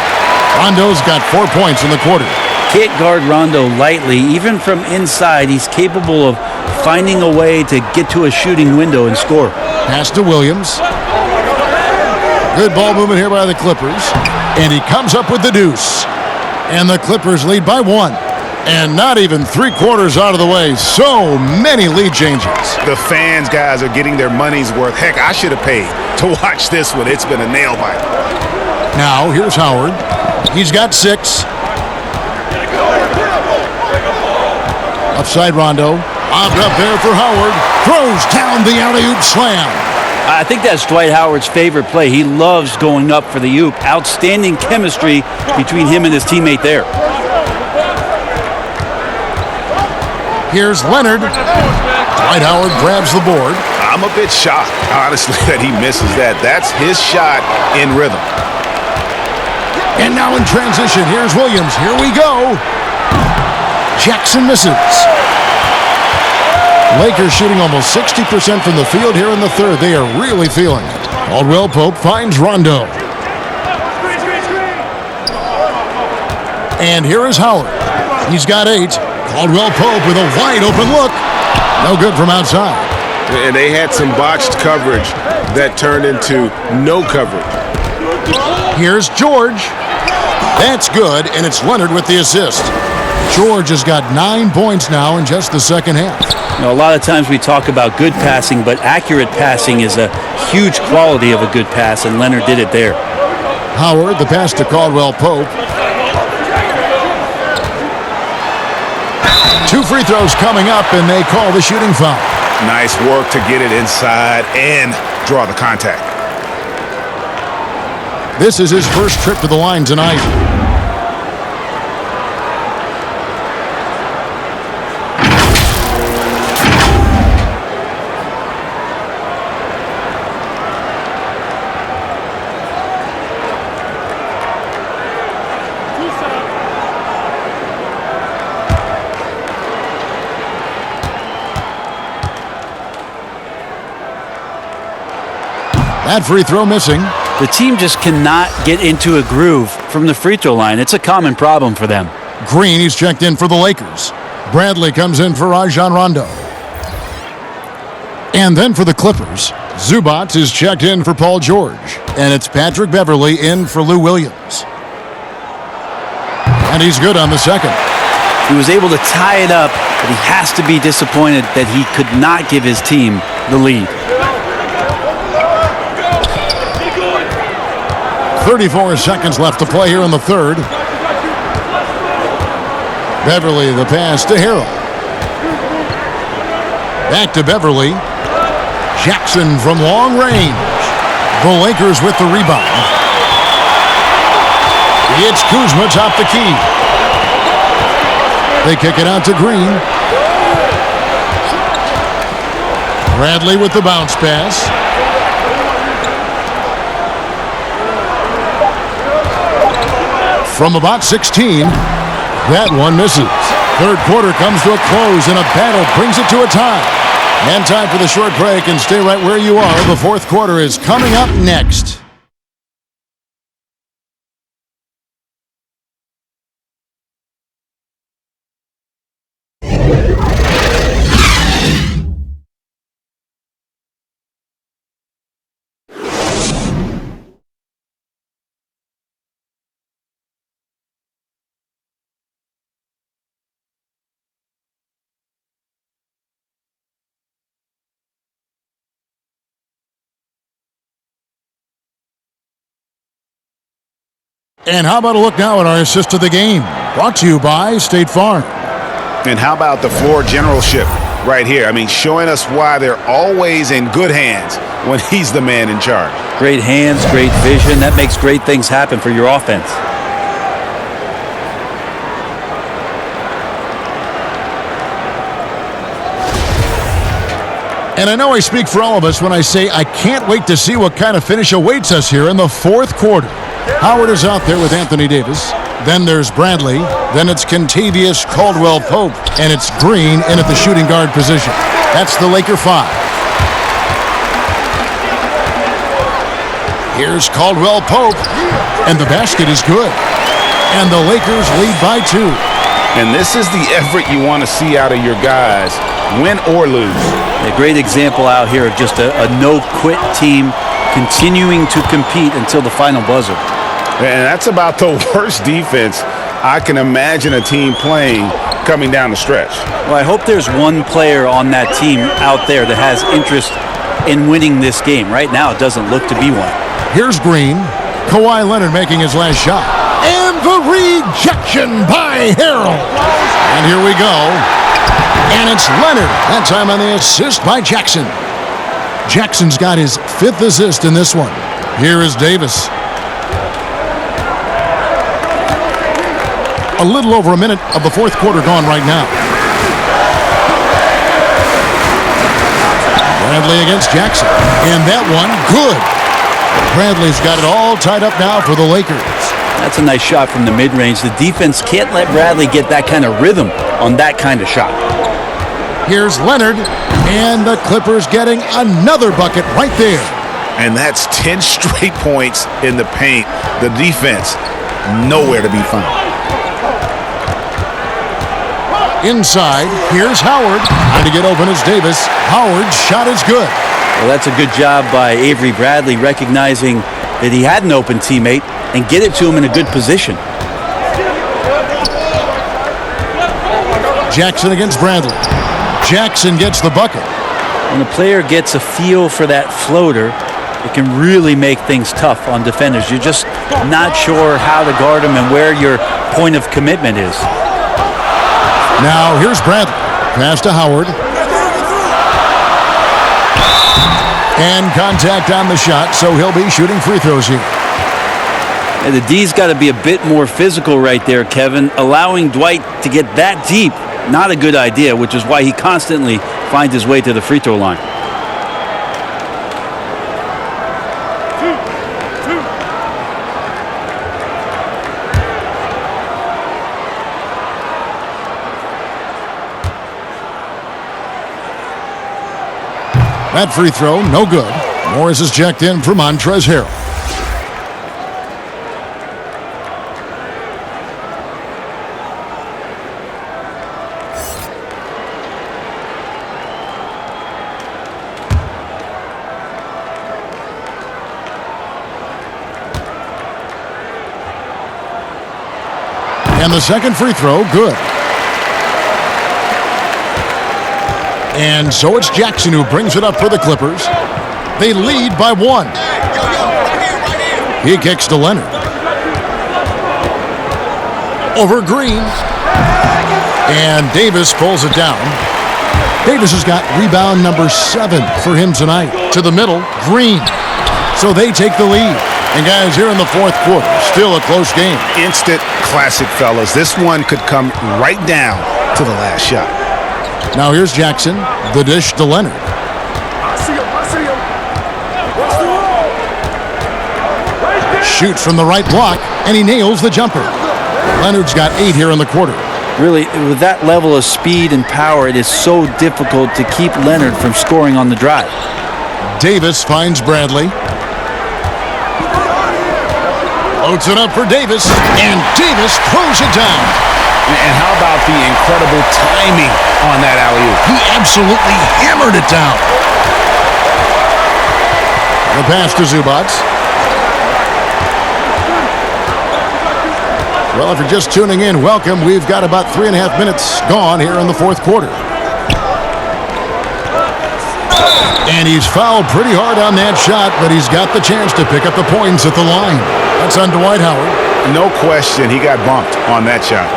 S1: Rondo's got 4 points in the quarter.
S3: Can't guard Rondo lightly. Even from inside, he's capable of finding a way to get to a shooting window and score.
S1: Pass to Williams. Good ball movement here by the Clippers. And he comes up with the deuce. And the Clippers lead by 1. And not even 3/4 out of the way. So many lead changes.
S7: The fans, guys, are getting their money's worth. Heck, I should have paid to watch this one. It's been a nail biter.
S1: Now, here's Howard. He's got 6. Upside Rondo. Lobbed up there for Howard. Throws down the alley-oop slam.
S3: I think that's Dwight Howard's favorite play. He loves going up for the oop. Outstanding chemistry between him and his teammate there.
S1: Here's Leonard. Dwight Howard grabs the board.
S7: I'm a bit shocked, honestly, that he misses that. That's his shot in rhythm.
S1: And now in transition, here's Williams. Here we go. Jackson misses. Lakers shooting almost 60% from the field here in the third. They are really feeling it. Caldwell Pope finds Rondo. And here is Howard. He's got 8. Caldwell Pope with a wide open look. No good from outside.
S6: And they had some botched coverage that turned into no coverage.
S1: Here's George. That's good, and it's Leonard with the assist. George has got 9 points now in just the second half.
S3: You know, a lot of times we talk about good passing, but accurate passing is a huge quality of a good pass, and Leonard did it there.
S1: Howard, the pass to Caldwell Pope. 2 free throws coming up, and they call the shooting foul.
S7: Nice work to get it inside and draw the contact.
S1: This is his first trip to the line tonight. That free throw missing.
S3: The team just cannot get into a groove from the free throw line. It's a common problem for them.
S1: Green, he's checked in for the Lakers. Bradley comes in for Rajon Rondo. And then for the Clippers, Zubac is checked in for Paul George. And it's Patrick Beverley in for Lou Williams. And he's good on the second.
S3: He was able to tie it up, but he has to be disappointed that he could not give his team the lead.
S1: 34 seconds left to play here in the third. Beverley, the pass to Harrell. Back to Beverley. Jackson from long range. The Lakers with the rebound. It's Kuzma top the key. They kick it out to Green. Bradley with the bounce pass. From about 16, that one misses. Third quarter comes to a close, and a battle brings it to a tie. And time for the short break, and stay right where you are. The fourth quarter is coming up next. And how about a look now at our assist of the game? Brought to you by State Farm.
S7: And how about the floor generalship right here? I mean, showing us why they're always in good hands when he's the man in charge.
S3: Great hands, great vision. That makes great things happen for your offense.
S1: And I know I speak for all of us when I say I can't wait to see what kind of finish awaits us here in the fourth quarter. Howard is out there with Anthony Davis. Then there's Bradley. Then it's Kentavious Caldwell Pope. And it's Green in at the shooting guard position. That's the Laker 5. Here's Caldwell Pope. And the basket is good. And the Lakers lead by 2.
S7: And this is the effort you want to see out of your guys, win or lose.
S3: A great example out here of just a no-quit team continuing to compete until the final buzzer.
S7: And that's about the worst defense I can imagine a team playing coming down the stretch.
S3: Well, I hope there's one player on that team out there that has interest in winning this game. Right now, it doesn't look to be one.
S1: Here's Green. Kawhi Leonard making his last shot. And the rejection by Harrell. And here we go. And it's Leonard. That time on the assist by Jackson. Jackson's got his 5th assist in this one. Here is Davis. A little over a minute of the fourth quarter gone right now. Bradley against Jackson. And that one, good. Bradley's got it all tied up now for the Lakers.
S3: That's a nice shot from the mid-range. The defense can't let Bradley get that kind of rhythm on that kind of shot.
S1: Here's Leonard, and the Clippers getting another bucket right there.
S7: And that's 10 straight points in the paint. The defense, nowhere to be found.
S1: Inside, here's Howard. Trying to get open as Davis. Howard's shot is good.
S3: Well, that's a good job by Avery Bradley, recognizing that he had an open teammate and get it to him in a good position.
S1: Jackson against Bradley. Jackson gets the bucket.
S3: When a player gets a feel for that floater, it can really make things tough on defenders. You're just not sure how to guard them and where your point of commitment is.
S1: Now here's Bradley. Pass to Howard. And contact on the shot, so he'll be shooting free throws here.
S3: And the D's got to be a bit more physical right there, Kevin. Allowing Dwight to get that deep, not a good idea, which is why he constantly finds his way to the free throw line.
S1: That free throw, no good. Morris is checked in for Montrezl Harrell. And the second free throw, good. And so it's Jackson who brings it up for the Clippers. They lead by 1. He kicks to Leonard. Over Green. And Davis pulls it down. Davis has got rebound number 7 for him tonight. To the middle, Green. So they take the lead. And guys, here in the fourth quarter, still a close game.
S7: Instant classic, fellas. This one could come right down to the last shot.
S1: Now here's Jackson, the dish to Leonard. Shoots from the right block, and he nails the jumper. Leonard's got 8 here in the quarter.
S3: Really, with that level of speed and power, it is so difficult to keep Leonard from scoring on the drive.
S1: Davis finds Bradley. Loads it up for Davis, and Davis throws it down.
S7: And how about the incredible timing on that alley-oop?
S1: He absolutely hammered it down. The pass to Zubac. Well, if you're just tuning in, welcome. We've got about 3.5 minutes gone here in the fourth quarter. And he's fouled pretty hard on that shot, but he's got the chance to pick up the points at the line. That's on Dwight Howard.
S7: No question, he got bumped on that shot.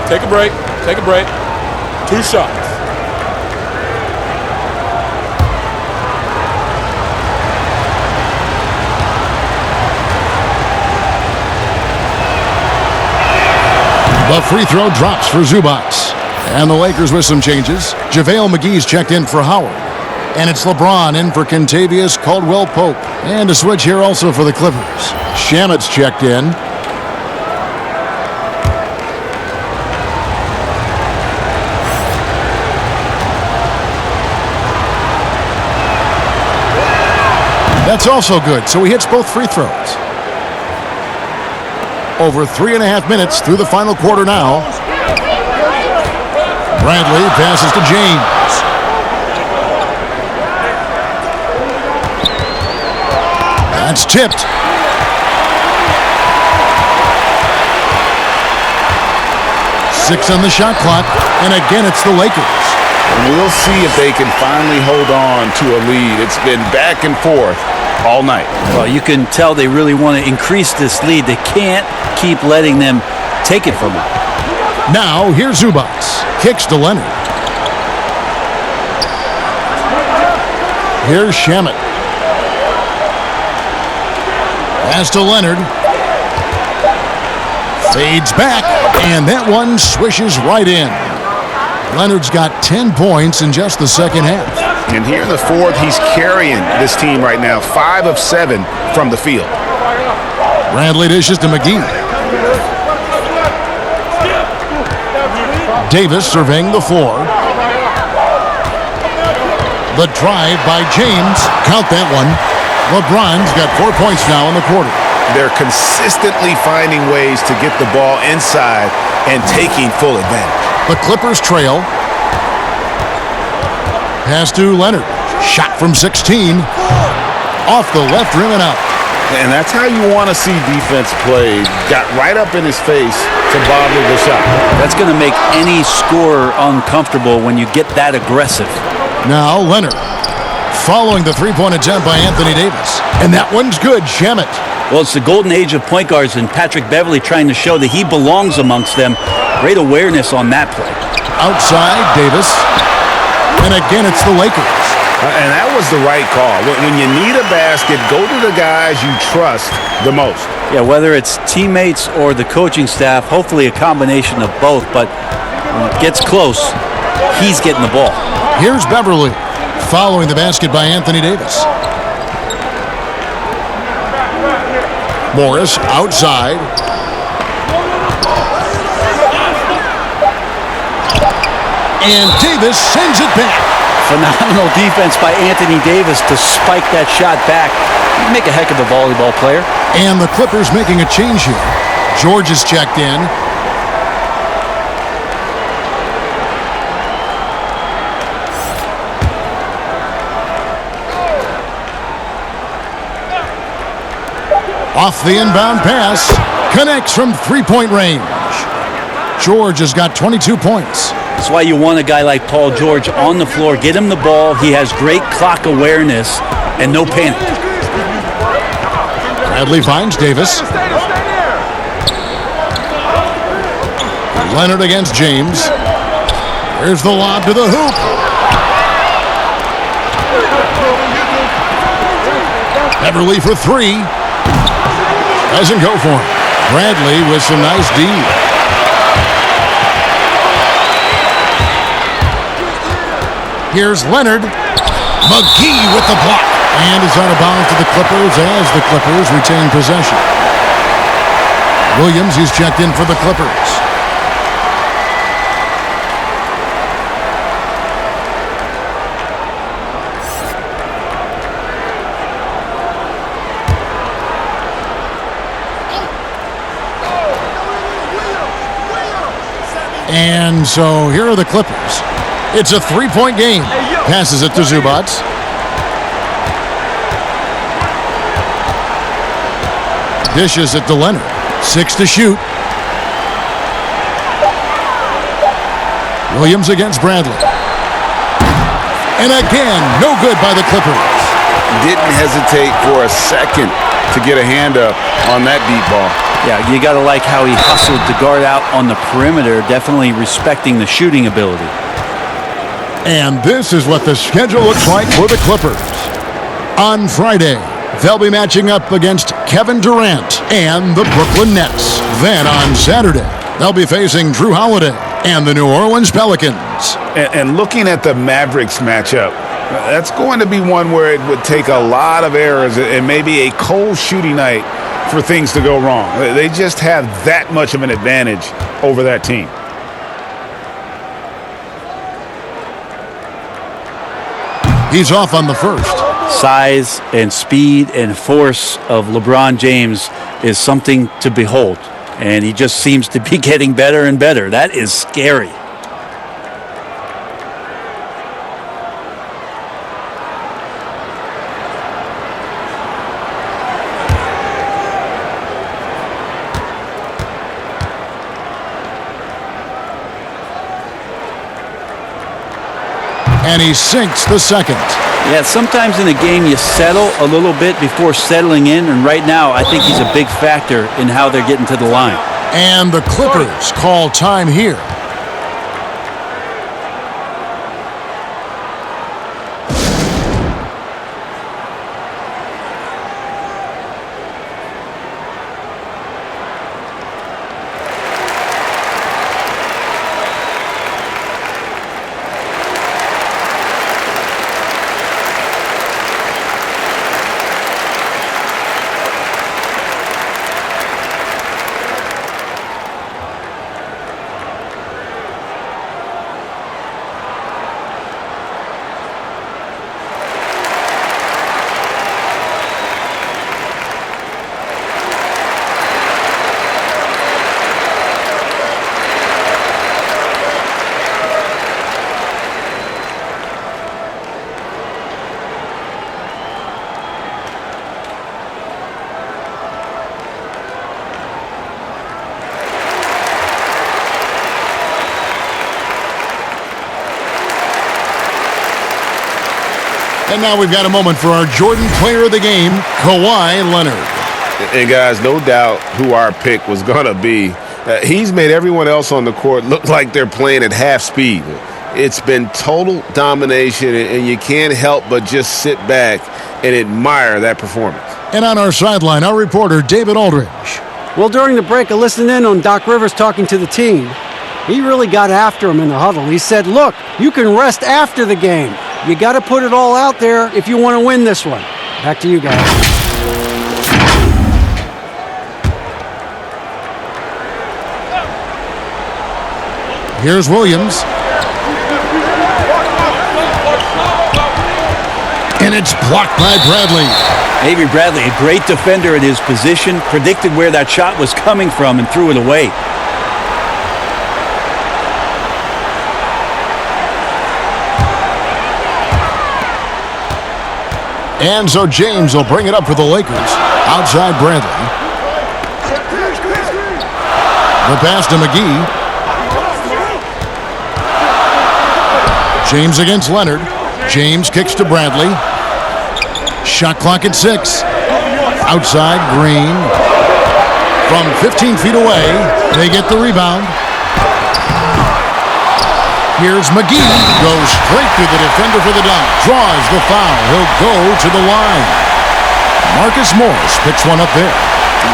S4: Take a break. Take a break. 2 shots.
S1: The free throw drops for Zubac. And the Lakers with some changes. JaVale McGee's checked in for Howard. And it's LeBron in for Kentavious Caldwell-Pope. And a switch here also for the Clippers. Shamet's checked in. That's also good, so he hits both free throws. Over 3.5 minutes through the final quarter now. Bradley passes to James. That's tipped. Six on the shot clock, and again it's the Lakers.
S7: We'll see if they can finally hold on to a lead. It's been back and forth all night.
S3: Well, you can tell they really want to increase this lead. They can't keep letting them take it from them.
S1: Now, here's Zubac. Kicks to Leonard. Here's Shamet. Pass to Leonard. Fades back, and that one swishes right in. Leonard's got 10 points in just the second half.
S7: And here in the fourth, he's carrying this team right now, 5 of 7 from the field.
S1: Bradley dishes to McGee. Davis surveying the floor. The drive by James. Count that one. LeBron's got 4 points now in the quarter.
S7: They're consistently finding ways to get the ball inside and taking full advantage.
S1: The Clippers trail. Pass to Leonard. Shot from 16. Off the left rim and out.
S6: And that's how you want to see defense play. Got right up in his face to bother the shot.
S3: That's going to make any scorer uncomfortable when you get that aggressive.
S1: Now Leonard. Following the three-point attempt by Anthony Davis. And that one's good. Shamet.
S3: Well, it's the golden age of point guards, and Patrick Beverley trying to show that he belongs amongst them. Great awareness on that play.
S1: Outside, Davis. And again, it's the Lakers.
S7: And that was the right call. When you need a basket, go to the guys you trust the most.
S3: Yeah, whether it's teammates or the coaching staff, hopefully a combination of both, but when it gets close, he's getting the ball.
S1: Here's Beverley, following the basket by Anthony Davis. Morris outside. And Davis sends it back.
S3: Phenomenal defense by Anthony Davis to spike that shot back. He'd make a heck of a volleyball player.
S1: And the Clippers making a change here. George is checked in. Off the inbound pass. Connects from three-point range. George has got 22 points.
S3: That's why you want a guy like Paul George on the floor. Get him the ball. He has great clock awareness and no panic.
S1: Bradley finds Davis. Leonard against James. Here's the lob to the hoop. Beverley for three. Doesn't go for him. Bradley with some nice D. Here's Leonard. McGee with the block. And is out of bounds to the Clippers as the Clippers retain possession. Williams is checked in for the Clippers. And so here are the Clippers. It's a three-point game. Passes it to Zubac. Dishes it to Leonard. 6 to shoot. Williams against Bradley. And again, no good by the Clippers.
S6: Didn't hesitate for a second to get a hand up on that deep ball.
S3: Yeah, you got to like how he hustled to guard out on the perimeter, definitely respecting the shooting ability.
S1: And this is what the schedule looks like for the Clippers. On Friday, they'll be matching up against Kevin Durant and the Brooklyn Nets. Then on Saturday, they'll be facing Drew Holiday and the New Orleans Pelicans.
S7: And looking at the Mavericks matchup, that's going to be one where it would take a lot of errors and maybe a cold shooting night for things to go wrong. They just have that much of an advantage over that team.
S1: He's off on the first.
S3: Size and speed and force of LeBron James is something to behold. And he just seems to be getting better and better. That is scary.
S1: And he sinks the second.
S3: Yeah, sometimes in a game you settle a little bit before settling in, and right now I think he's a big factor in how they're getting to the line.
S1: And the Clippers call time here. And now we've got a moment for our Jordan Player of the Game, Kawhi Leonard.
S6: And guys, no doubt who our pick was going to be. He's made everyone else on the court look like they're playing at half speed. It's been total domination, and you can't help but just sit back and admire that performance.
S1: And on our sideline, our reporter, David Aldridge.
S5: Well, during the break, I listened in on Doc Rivers talking to the team. He really got after him in the huddle. He said, look, you can rest after the game. You got to put it all out there if you want to win this one. Back to you guys.
S1: Here's Williams. And it's blocked by Bradley.
S3: Avery Bradley, a great defender in his position, predicted where that shot was coming from and threw it away.
S1: And so James will bring it up for the Lakers. Outside Bradley. The pass to McGee. James against Leonard. James kicks to Bradley. Shot clock at 6. Outside Green. From 15 feet away, they get the rebound. Here's McGee, goes straight through the defender for the dunk, draws the foul. He'll go to the line. Marcus Morris picks one up there.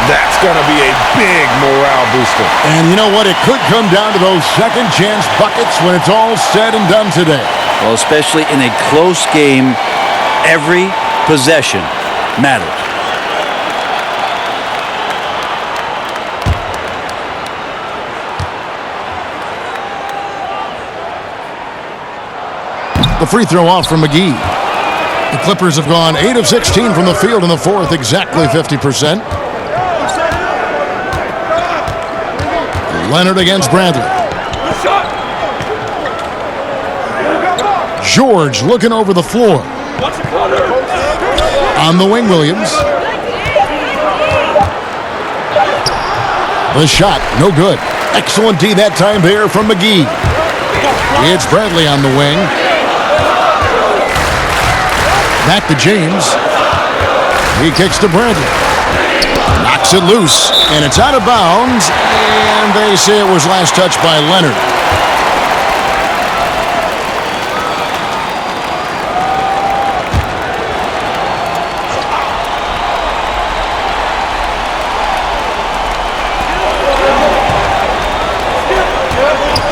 S6: That's going to be a big morale booster.
S1: And you know what? It could come down to those second chance buckets when it's all said and done today.
S3: Well, especially in a close game, every possession matters.
S1: The free throw off from McGee. The Clippers have gone 8 of 16 from the field in the fourth, exactly 50%. Leonard against Bradley. George looking over the floor. On the wing, Williams. The shot, no good. Excellent D that time there from McGee. It's Bradley on the wing. Back to James. He kicks to Bradley. Knocks it loose, and it's out of bounds, and they say it was last touched by Leonard.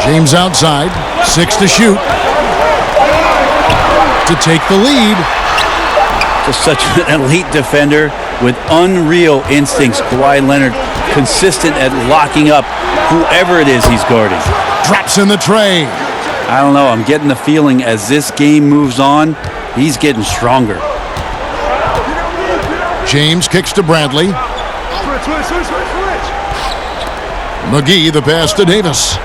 S1: James outside, 6 to shoot. To take the lead.
S3: Just such an elite defender with unreal instincts. Kawhi Leonard, consistent at locking up whoever it is he's guarding.
S1: Drops in the tray.
S3: I don't know. I'm getting the feeling as this game moves on, he's getting stronger.
S1: James kicks to Bradley. McGee, the pass to Davis.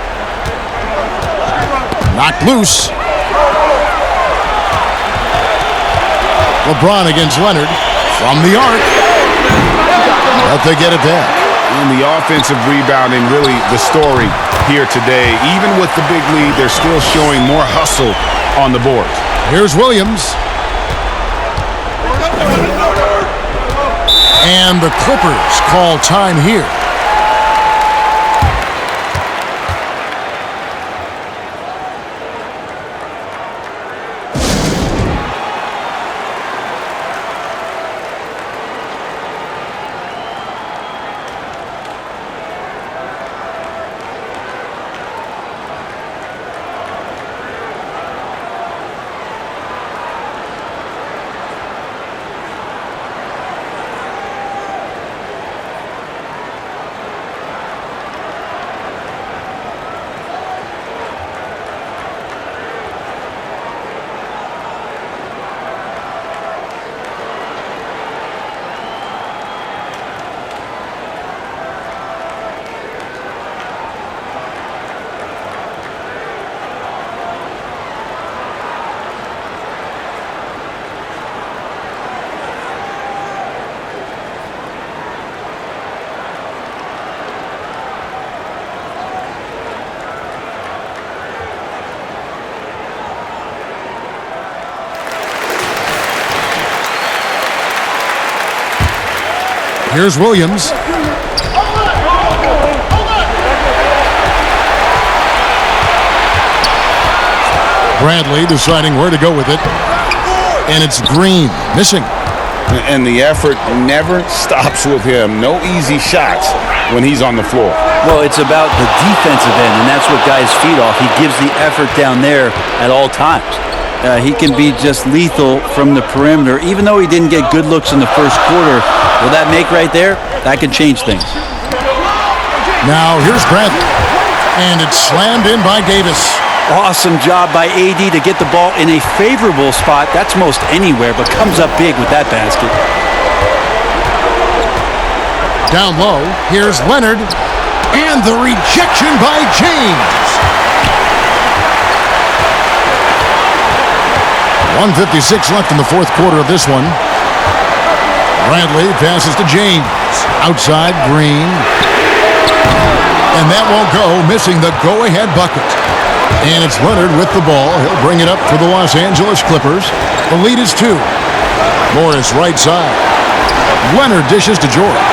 S1: Knocked loose. LeBron against Leonard from the arc. But they get it back.
S2: And the offensive rebounding, really the story here today. Even with the big lead, they're still showing more hustle on the board.
S1: Here's Williams. And the Clippers call time here. Here's Williams. Bradley deciding where to go with it. And it's Green, missing.
S6: And the effort never stops with him. No easy shots when he's on the floor.
S3: Well, it's about the defensive end, and that's what guys feed off. He gives the effort down there at all times. He can be just lethal from the perimeter. Even though he didn't get good looks in the first quarter, will that make right there? That can change things.
S1: Now here's Bradley. And it's slammed in by Davis.
S3: Awesome job by AD to get the ball in a favorable spot. That's most anywhere, but comes up big with that basket.
S1: Down low, here's Leonard. And the rejection by James. 1:56 left in the fourth quarter of this one. Bradley passes to James. Outside, Green. And that won't go, missing the go-ahead bucket. And it's Leonard with the ball. He'll bring it up for the Los Angeles Clippers. The lead is 2. Morris right side. Leonard dishes to George.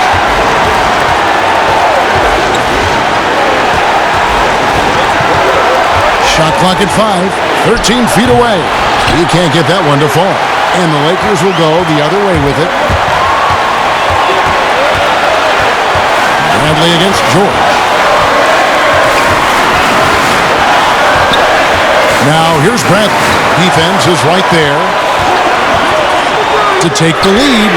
S1: Shot clock at 5. 13 feet away. He can't get that one to fall. And the Lakers will go the other way with it. Bradley against George. Now here's Bradley. Defense is right there to take the lead.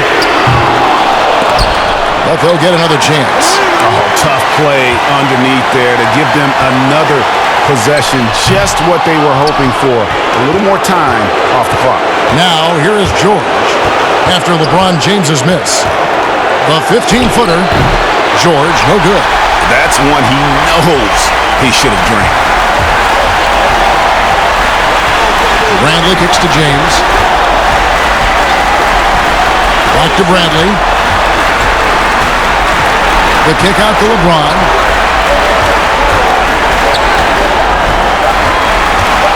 S1: But they'll get another chance.
S6: Oh, tough play underneath there to give them another possession. Just what they were hoping for. A little more time off the clock.
S1: Now here is George after LeBron James's miss. The 15-footer. George, no good.
S6: That's one he knows he should have drained.
S1: Bradley kicks to James. Back to Bradley. The kick out to LeBron.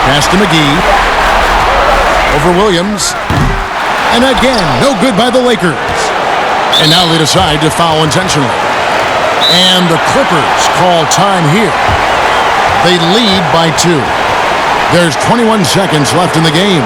S1: Pass to McGee. Over Williams. And again, no good by the Lakers. And now they decide to foul intentionally. And the Clippers call time here. They lead by 2. There's 21 seconds left in the game.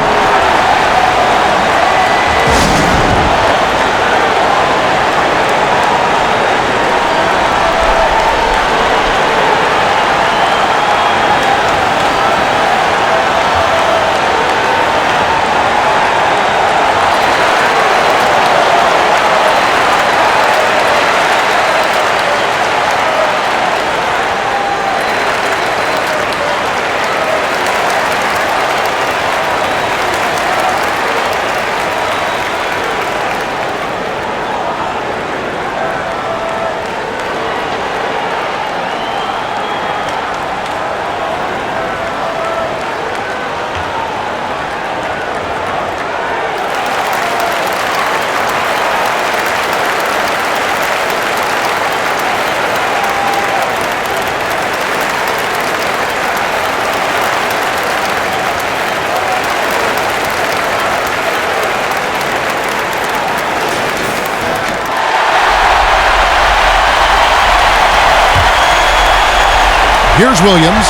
S1: Here's Williams.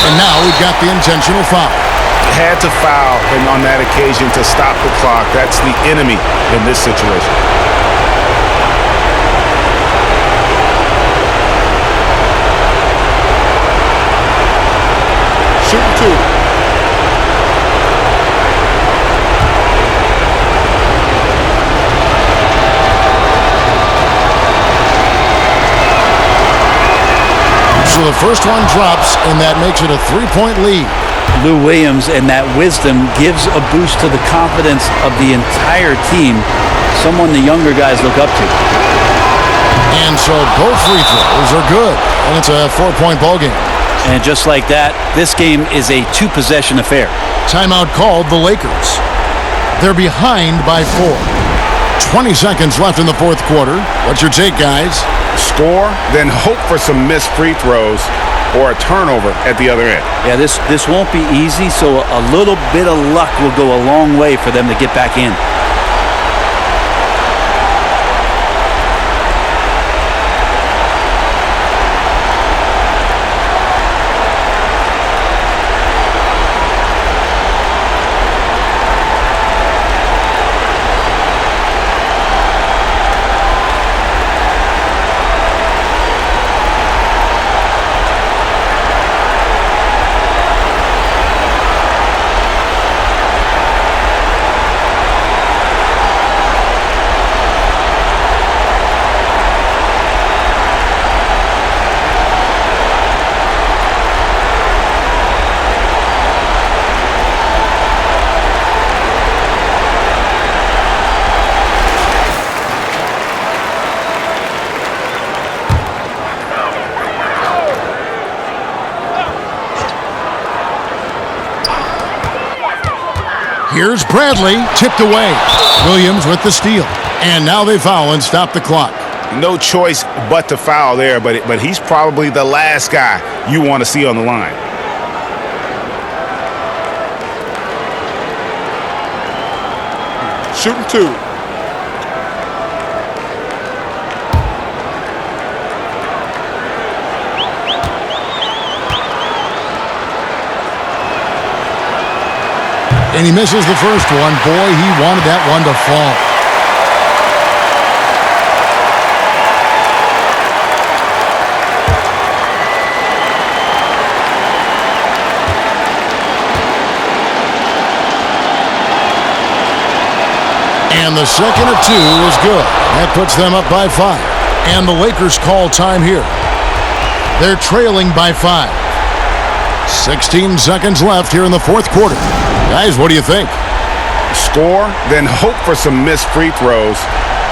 S1: And now we've got the intentional foul.
S6: Had to foul and on that occasion to stop the clock. That's the enemy in this situation.
S13: Shooting 2.
S1: So the first one drops, and that makes it a 3-point lead.
S3: Lou Williams and that wisdom gives a boost to the confidence of the entire team, someone the younger guys look up to.
S1: And so both free throws are good, and it's a 4-point ball game.
S3: And just like that, this game is a 2-possession affair.
S1: Timeout called the Lakers. They're behind by 4. 20 seconds left in the fourth quarter. What's your take, guys?
S6: Score, then hope for some missed free throws or a turnover at the other end.
S3: Yeah, this won't be easy, so a little bit of luck will go a long way for them to get back in.
S1: Here's Bradley, tipped away. Williams with the steal. And now they foul and stop the clock.
S2: No choice but to foul there, but he's probably the last guy you want to see on the line.
S9: Shooting 2.
S1: And he misses the first one. Boy, he wanted that one to fall. And the second of 2 is good. That puts them up by 5. And the Lakers call time here. They're trailing by 5. 16 seconds left here in the fourth quarter. Guys, what do you think?
S2: Score, then hope for some missed free throws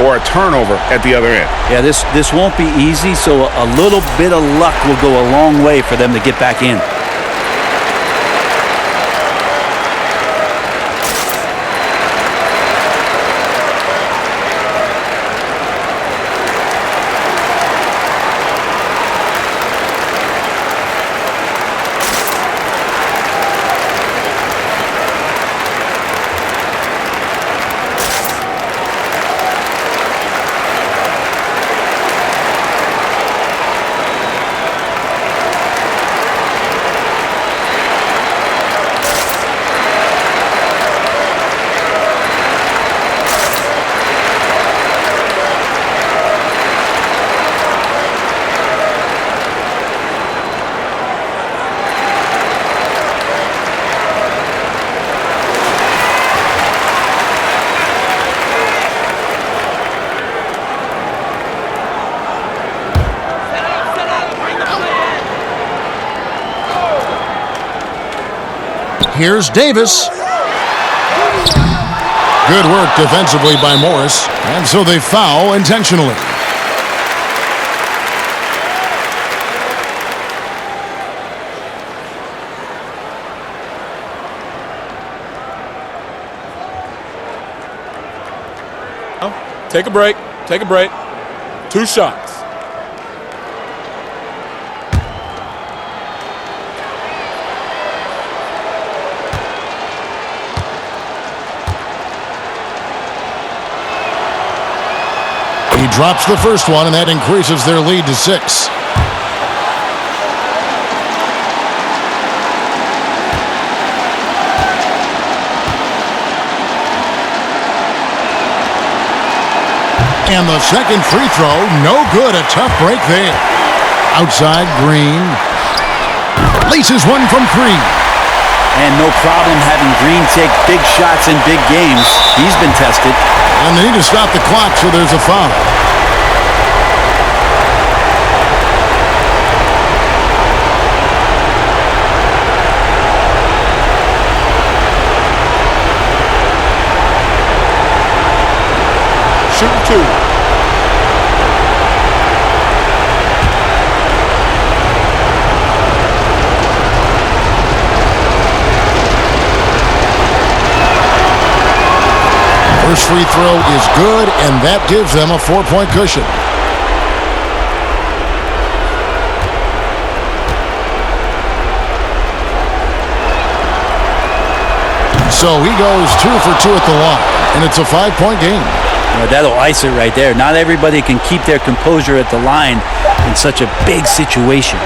S2: or a turnover at the other end.
S3: Yeah, this won't be easy, so a little bit of luck will go a long way for them to get back in.
S1: Here's Davis. Good work defensively by Morris. And so they foul intentionally.
S4: Take a break. Take a break. 2 shots.
S1: He drops the first one, and that increases their lead to 6. And the second free throw, no good. A tough break there. Outside, Green. Laces one from 3.
S3: And no problem having Green take big shots in big games. He's been tested.
S1: And they need to stop the clock, so there's a foul.
S9: Shooting 2.
S1: First free throw is good, and that gives them a 4-point cushion. So he goes 2 for 2 at the line, and it's a 5-point game.
S3: That'll ice it right there. Not everybody can keep their composure at the line in such a big situation.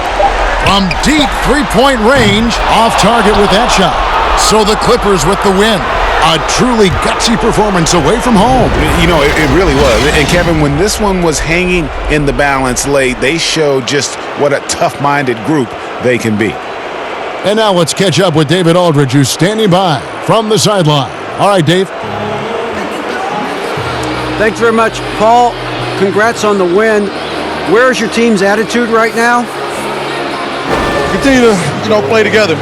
S1: From deep 3-point range, off target with that shot. So the Clippers with the win. A truly gutsy performance away from home.
S2: You know, it really was. And Kevin, when this one was hanging in the balance late, they showed just what a tough-minded group they can be.
S1: And now let's catch up with David Aldridge, who's standing by from the sideline. All right, Dave.
S5: Thanks very much, Paul. Congrats on the win. Where is your team's attitude right now?
S9: Continue to, play together.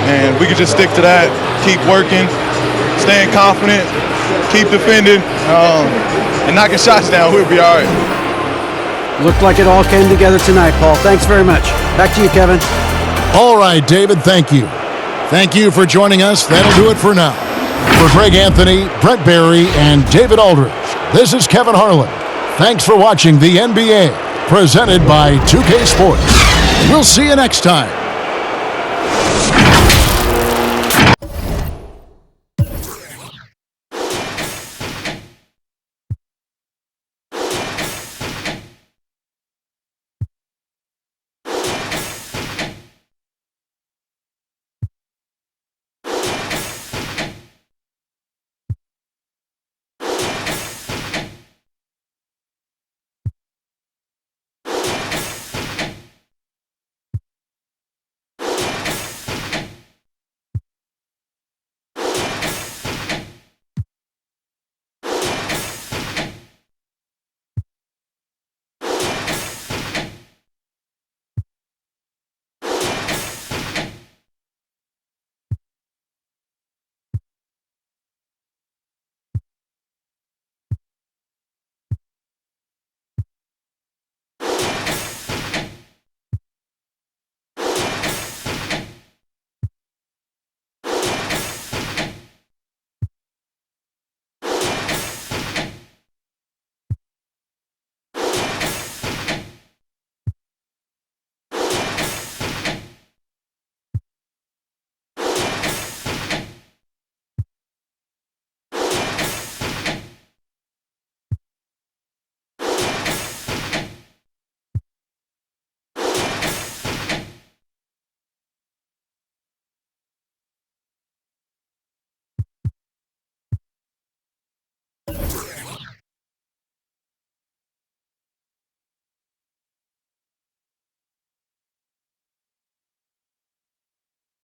S9: And we can just stick to that, keep working, staying confident, keep defending, and knocking shots down. We'll be all right.
S5: Looked like it all came together tonight, Paul. Thanks very much. Back to you, Kevin.
S1: All right, David, thank you. Thank you for joining us. That'll do it for now. For Greg Anthony, Brent Barry, and David Aldridge, this is Kevin Harlan. Thanks for watching the NBA, presented by 2K Sports. We'll see you next time.